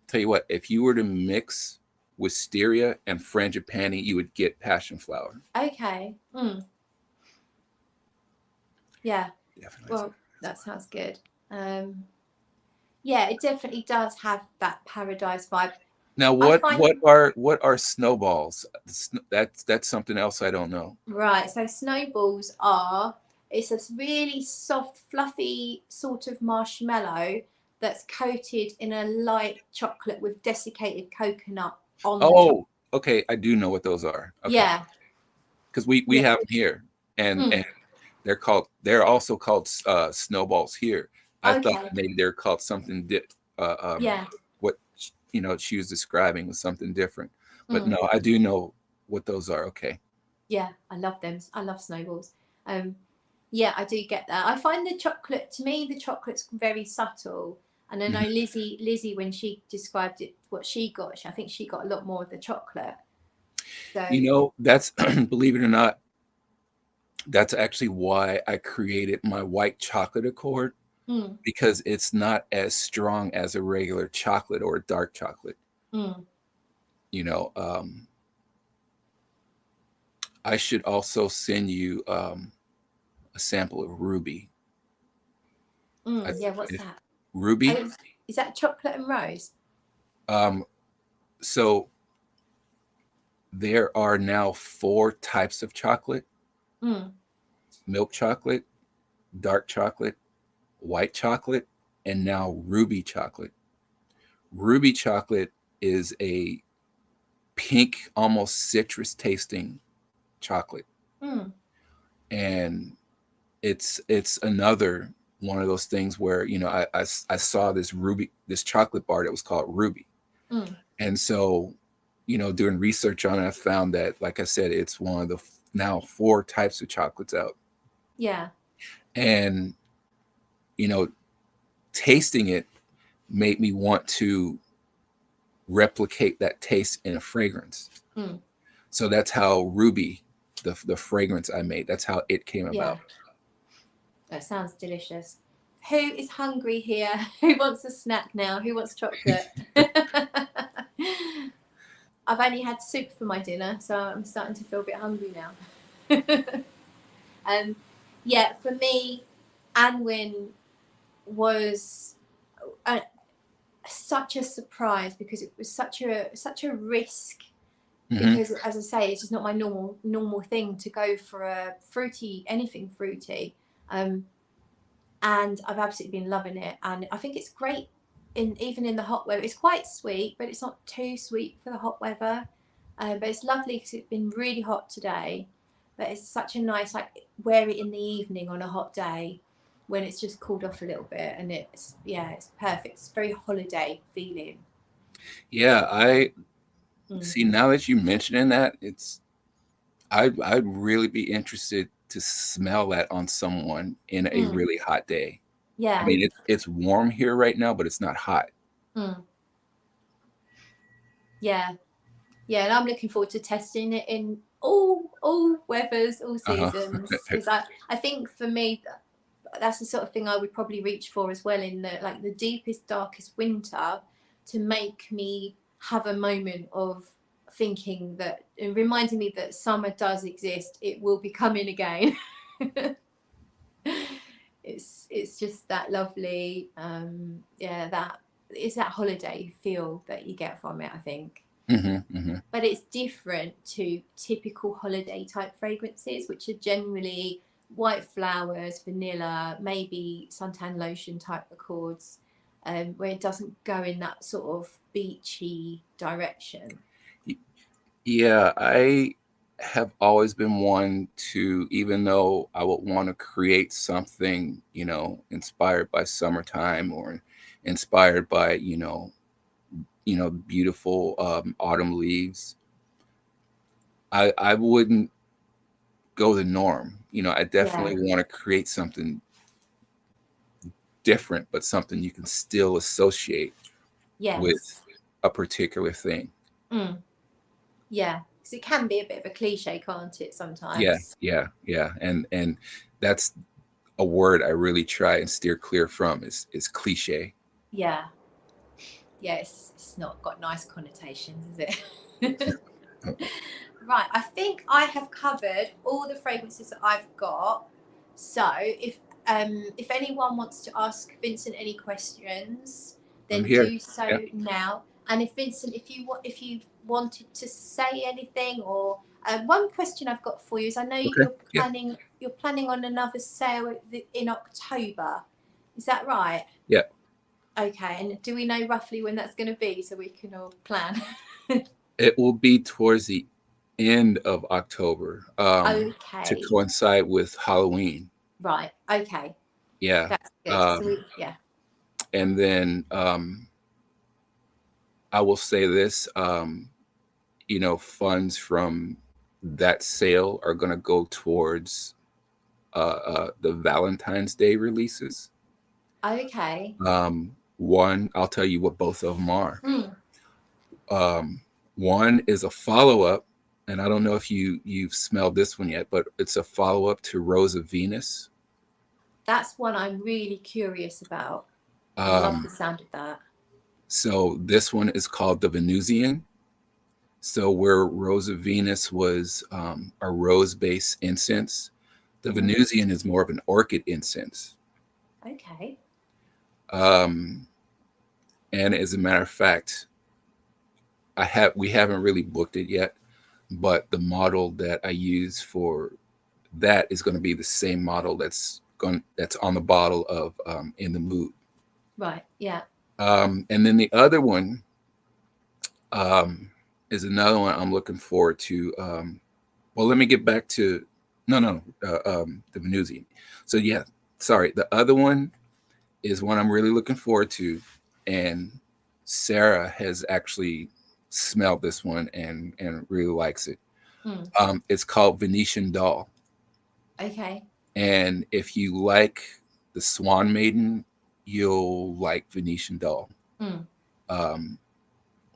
Tell you what, if you were to mix wisteria and frangipani, you would get passion flower. Okay. Mm. Yeah. Definitely. Well, that sounds good. Yeah, it definitely does have that paradise vibe. Now, I what find what are snowballs? That's something else I don't know. right. So snowballs are it's a really soft, fluffy sort of marshmallow that's coated in a light chocolate with desiccated coconut on the top. Oh, okay, I do know what those are. Okay, Yeah, because we yeah, have them here, and mm, they're also called snowballs here. I thought okay, maybe they're called something yeah, what she was describing was something different, but mm, no, I do know what those are. Okay. yeah. I love them. I love snowballs. Um, yeah, I do get that. I find the chocolate to me the chocolate's very subtle. And I know Mhm. Lizzie, when she described it, what she got, I think she got a lot more of the chocolate. So, That's believe it or not, that's actually why I created my white chocolate accord, mm, because it's not as strong as a regular chocolate or a dark chocolate. mm. You know, I should also send you a sample of ruby. I, Yeah, what's if, that? ruby. Oh, is that chocolate and rose? Um, so there are now four types of chocolate: Mm, milk chocolate, dark chocolate, white chocolate, and now ruby chocolate. Ruby chocolate is a pink, almost citrus tasting chocolate, mm, and it's another one of those things where I saw this chocolate bar that was called Ruby, mm. and so doing research on it, I found that, like I said, it's one of the now four types of chocolates out, Yeah, and you know tasting it made me want to replicate that taste in a fragrance. mm, So that's how Ruby, the fragrance I made, that's how it came yeah. about. That sounds delicious. Who is hungry here? Who wants a snack now? Who wants chocolate? I've only had soup for my dinner, so I'm starting to feel a bit hungry now. Yeah, for me, Anwin was a, such a surprise because it was such a risk. Hmm. Because, as I say, it's just not my normal thing to go for a fruity anything fruity. Um, and I've absolutely been loving it. And I think it's great even in the hot weather. It's quite sweet, but it's not too sweet for the hot weather. But it's lovely because it's been really hot today. But it's such a nice wear it in the evening on a hot day when it's just cooled off a little bit, and it's perfect. It's very holiday feeling. Yeah, I Mm. see. Now that you mentioning that, I'd really be interested to smell that on someone in a Mm. really hot day. I Yeah. mean, it's warm here right now, but it's not hot. Mm. Yeah. Yeah, and I'm looking forward to testing it in all weathers, all Uh-huh. seasons. Because I think for me, that's the sort of thing I would probably reach for as well in the deepest, darkest winter, to make me have a moment of thinking that and reminding me that summer does exist. It will be coming again. It's just that lovely, that it's that holiday feel that you get from it, I think. Hmm. Hmm. But it's different to typical holiday type fragrances, which are generally white flowers, vanilla, maybe suntan lotion type accords, where it doesn't go in that sort of beachy direction. Yeah, have always been one to, even though I would want to create something, inspired by summertime or inspired by, beautiful autumn leaves. I wouldn't go the norm. I Yeah. definitely want to create something different, but something you can still associate with Yes. a particular thing. Mm. Yeah. Because it can be a bit of a cliche, can't it, Yeah, sometimes? yeah. And that's a word I really try and steer clear from is cliche. Yeah. Yeah, it's not got nice connotations, is it? Right, I think I have covered all the fragrances that I've got. So if anyone wants to ask Vincent any questions, I'm then here. do so Yeah. now. And if Vincent, if you wanted to say anything, or one question I've got for you is, I know Okay. Yeah. you're planning on another sale in October. Is that right? Yeah. Okay, and do we know roughly when that's going to be so we can all plan? It will be towards the end of October, to Okay, coincide with Halloween. right. Okay, Yeah. that's good. So Um, yeah. and then I will say this, funds from that sale are going to go towards the Valentine's Day releases. Okay. One, I'll tell you what both of them are. Mm, Um, One is a follow up, and I don't know if you've smelled this one yet, but it's a follow up to Rose of Venus. that's one I'm really curious about. I love Um, the sound of that. so this one is called the Venusian. So where Rose of Venus was a rose-based incense, the Hmm. Venusian is more of an orchid incense. Okay. Um, and as a matter of fact, we haven't really booked it yet, but the model that I use for that is going to be the same model that's on the bottle of In the Mood. Right. Yeah. And then the other one um, is another one I'm looking forward to. Well, let me get back to no, the Venusian. So yeah, sorry. The other one is one I'm really looking forward to, and Sarah has actually smelled this one and really likes it. Mm, It's called Venetian Doll, okay. and if you like the Swan Maiden, you'll like Venetian Doll. Mm, Um,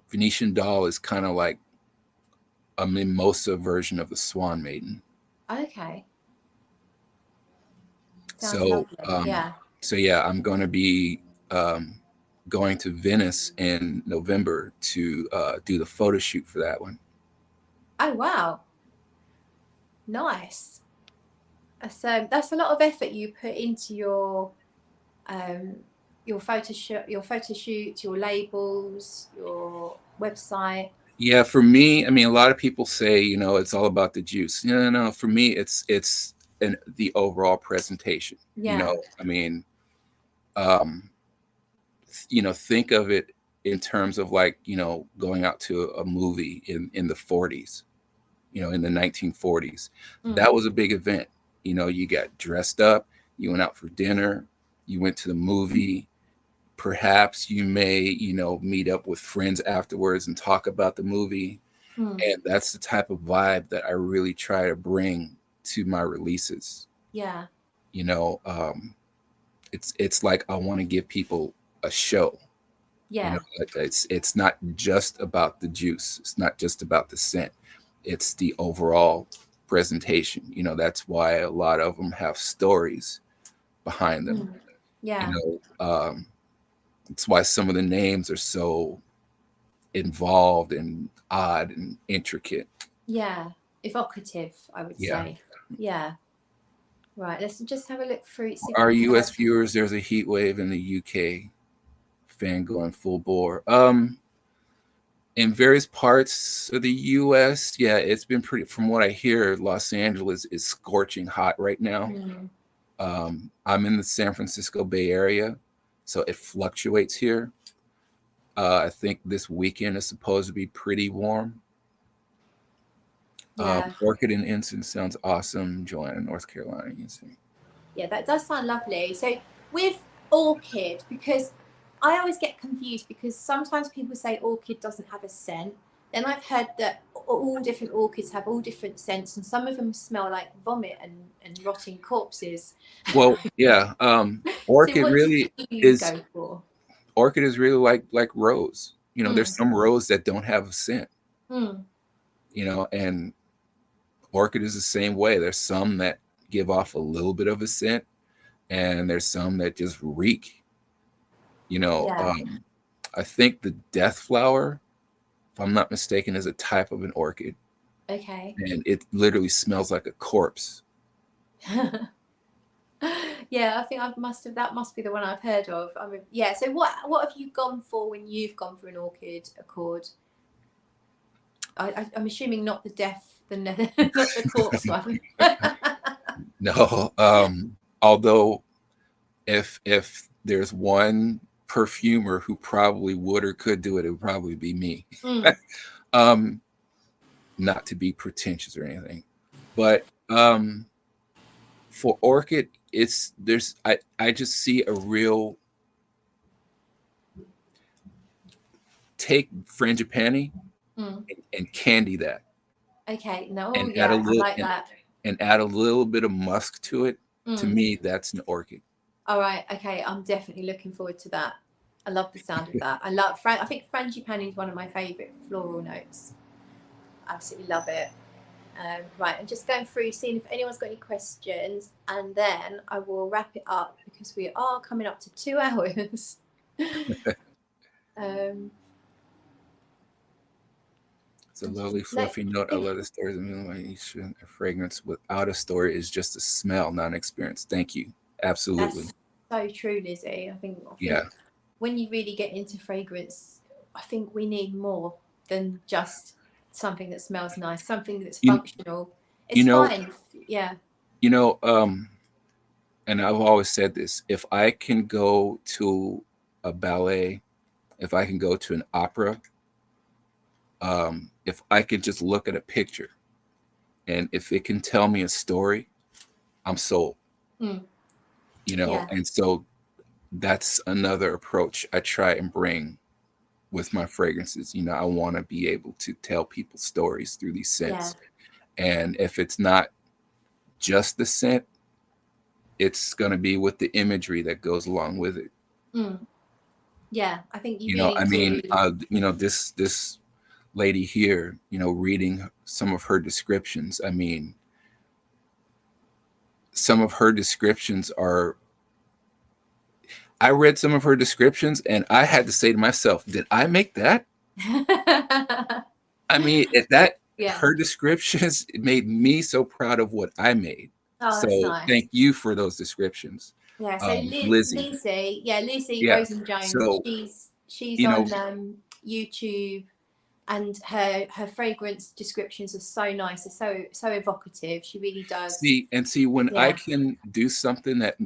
Venetian Doll is kind of like a mimosa version of the Swan Maiden. okay. Sounds So, lovely. Yeah. yeah, I'm going to be um, going to Venice in November to do the photo shoot for that one. Oh wow. Nice. That's a lot of effort you put into um your photo shoot, your labels, your website. Yeah, for me, I mean, a lot of people say, it's all about the juice. No, no, no. For me, it's the overall presentation. Yeah. I mean, um, think of it in terms of like, going out to a movie in the 40s, in the 1940s. Mm, That was a big event. You got dressed up, you went out for dinner, you went to the movie. Perhaps you may, meet up with friends afterwards and talk about the movie. mm, And that's the type of vibe that I really try to bring to my releases. yeah. You know, it's like I want to give people a show. Yeah. It's not just about the juice. It's not just about the scent. It's the overall presentation. That's why a lot of them have stories behind them. Mm, You yeah. know, it's why some of the names are so involved and odd and intricate. Yeah. Evocative, I would Yeah. say. Yeah. Right. Let's just have a look through, see what Our we have. U.S. viewers, there's a heat wave in the UK. Fan going full bore. In various parts of the U.S., yeah, it's been pretty. From what I hear, Los Angeles is scorching hot right now. Mm, I'm in the San Francisco Bay Area, so it fluctuates here. I think this weekend is supposed to be pretty warm. Yeah. Orchid and incense sounds awesome. Joanna, North Carolina. You see. Yeah, that does sound lovely. So with orchid, because I always get confused because sometimes people say orchid doesn't have a scent. Then I've heard that all different orchids have all different scents, and some of them smell like vomit and rotting corpses. Well, yeah. So Orchid what do really you is. go for? Orchid is really like rose. You know, there's Mm, some rose that don't have a scent. mm, You know, and orchid is the same way. There's some that give off a little bit of a scent, and there's some that just reek. You know, yeah. I think the death flower, if I'm not mistaken, is a type of an orchid, Okay. and it literally smells like a corpse. Yeah, I think that must be the one I've heard of. I mean, yeah. So what have you gone for when you've gone for an orchid accord? I'm assuming not the death, not the corpse one. No, although if there's one perfumer who probably would or could do it, it would probably be me. Mm, um, Not to be pretentious or anything, but for orchid, I just see a real take frangipani mm. and candy that Okay. No. and add a Yeah, I little like that. and add a little bit of musk to it. To Mm. me, that's an orchid. All right. Okay. I'm definitely looking forward to that. I love the sound of that. I think frangipani is one of my favourite floral notes. Absolutely love it. Right, I'm just going through, seeing if anyone's got any questions, and then I will wrap it up because we are coming up to 2 hours. um, It's a lovely, fluffy note. I love the stories of illumination. A fragrance without a story is just a smell, not an experience. Thank you. Absolutely. That's so true, Lizzie. I think Yeah. when you really get into fragrance, I think we need more than just something that smells nice, something that's You, functional. you It's know, fine. Yeah. you know, and I've always said this, if I can go to a ballet, if I can go to an opera, if I could just look at a picture and if it can tell me a story, I'm sold. Mm, You know, yeah. and so that's another approach I try and bring with my fragrances. You know, I want to be able to tell people stories through these Yeah. scents. And if it's not just the scent, it's going to be with the imagery that goes along with it. Mm, yeah. I think you You know, really I mean, do. this lady here, you know, reading some of her descriptions. I mean, some of her descriptions are. I read some of her descriptions, and I had to say to myself, "Did I make that?" I mean, at that Yeah. her descriptions made me so proud of what I made. Oh, So that's nice. thank you for those descriptions, Yeah. So Lizzie. Lucy, yeah, Lucy Yeah. Rosen Jones. So She's you know, on YouTube, and her fragrance descriptions are so nice. They're so evocative. She really does. see when I Yeah. can do something that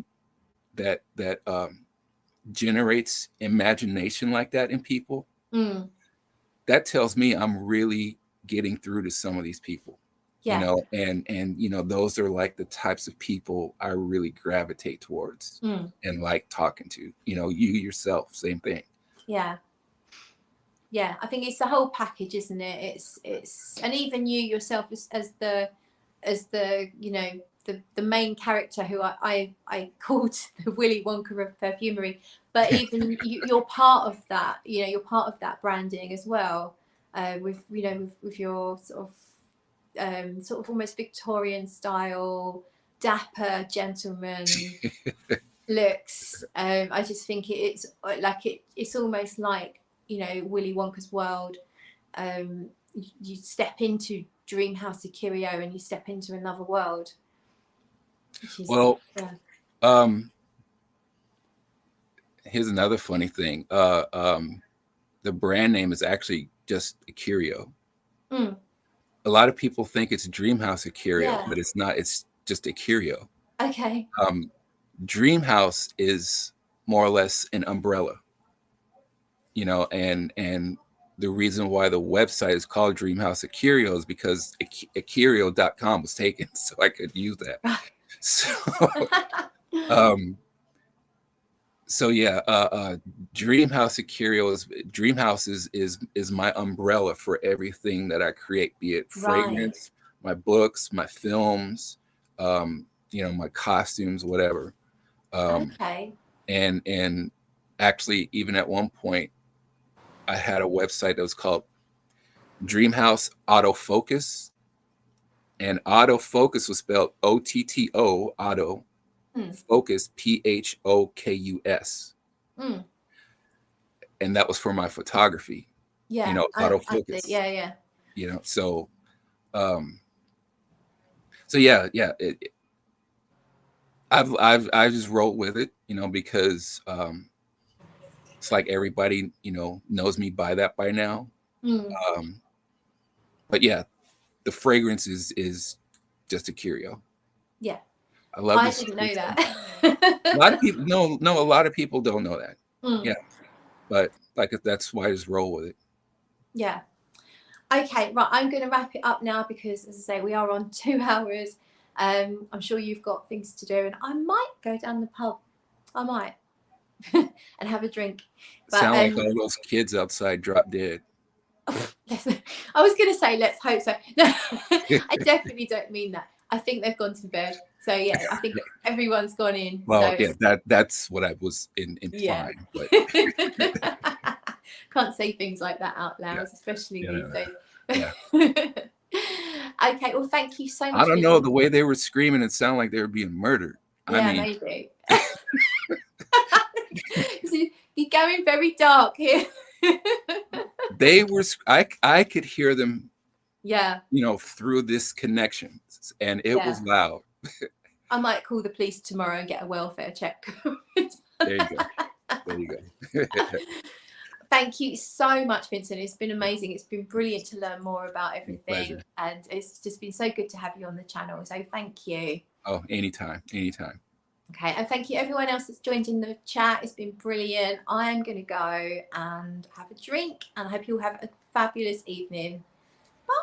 generates imagination like that in people, Mm, that tells me I'm really getting through to some of these people. You yeah. know, and you know, those are like the types of people I really gravitate towards Mm, and like talking to. You know, you yourself, same thing. yeah. Yeah. I think it's the whole package, isn't it? It's and even you yourself as the the main character who I called the Willy Wonka of perfumery, but even you're part of that. You're part of that branding as well. With with your sort of almost Victorian style, dapper gentleman looks. I just think it's like it's almost like Willy Wonka's world. You step into Dreamhouse Ikiryo and you step into another world. Which is, Well, yeah. um, here's another funny thing. The brand name is actually just Ikiryo. Mm, A lot of people think it's Dreamhouse Ikiryo, yeah. but it's not. It's just Ikiryo. Okay. Um, Dreamhouse is more or less an umbrella, you know, and the reason why the website is called Dreamhouse Ikiryo is because Ikiryo.com was taken, so I could use that. So, um, so yeah, Dreamhouse Ikiryo Dreamhouse is my umbrella for everything that I create, be it fragrance, my books, my films, you know, my costumes, whatever. Okay. And actually, even at one point, I had a website that was called Dreamhouse Autofocus, and autofocus was spelled OTTO, auto focus, PHOKUS. And that was for my photography. Yeah, you know, I autofocus. yeah. You know, so yeah, I've just rolled with it, you know, because it's like everybody, you know, knows me by that by now. But yeah, the fragrance is just Ikiryo. Yeah. I love I this. didn't know that. A lot of people no, a lot of people don't know that. Mm. Yeah. But like that's why I just roll with it. Yeah. Okay, right. I'm going to wrap it up now because, as I say, we are on 2 hours. I'm sure you've got things to do, and I might go down the pub. I might and have a drink. But Sound like all those kids outside drop dead. I was going to say, let's hope so. No, I definitely don't mean that. I think they've gone to bed. So yeah, I think everyone's gone in. Well, so yeah, that's what I was implying. Yeah. But can't say things like that out loud, Yeah. especially Yeah, these no. days. Yeah. Okay, well, thank you so much. I don't know, the way they were screaming, it sounded like they were being murdered. Yeah, I mean, maybe. You're going very dark here. they were. I could hear them. Yeah. You know, through this connection, and it was loud. I might call the police tomorrow and get a welfare check. There you go. There you go. Thank you so much, Vincent. It's been amazing. It's been brilliant to learn more about everything. And it's just been so good to have you on the channel. So thank you. Oh, anytime. Anytime. Okay. And thank you everyone else that's joined in the chat. It's been brilliant. I am going to go and have a drink, and I hope you all have a fabulous evening. Bye.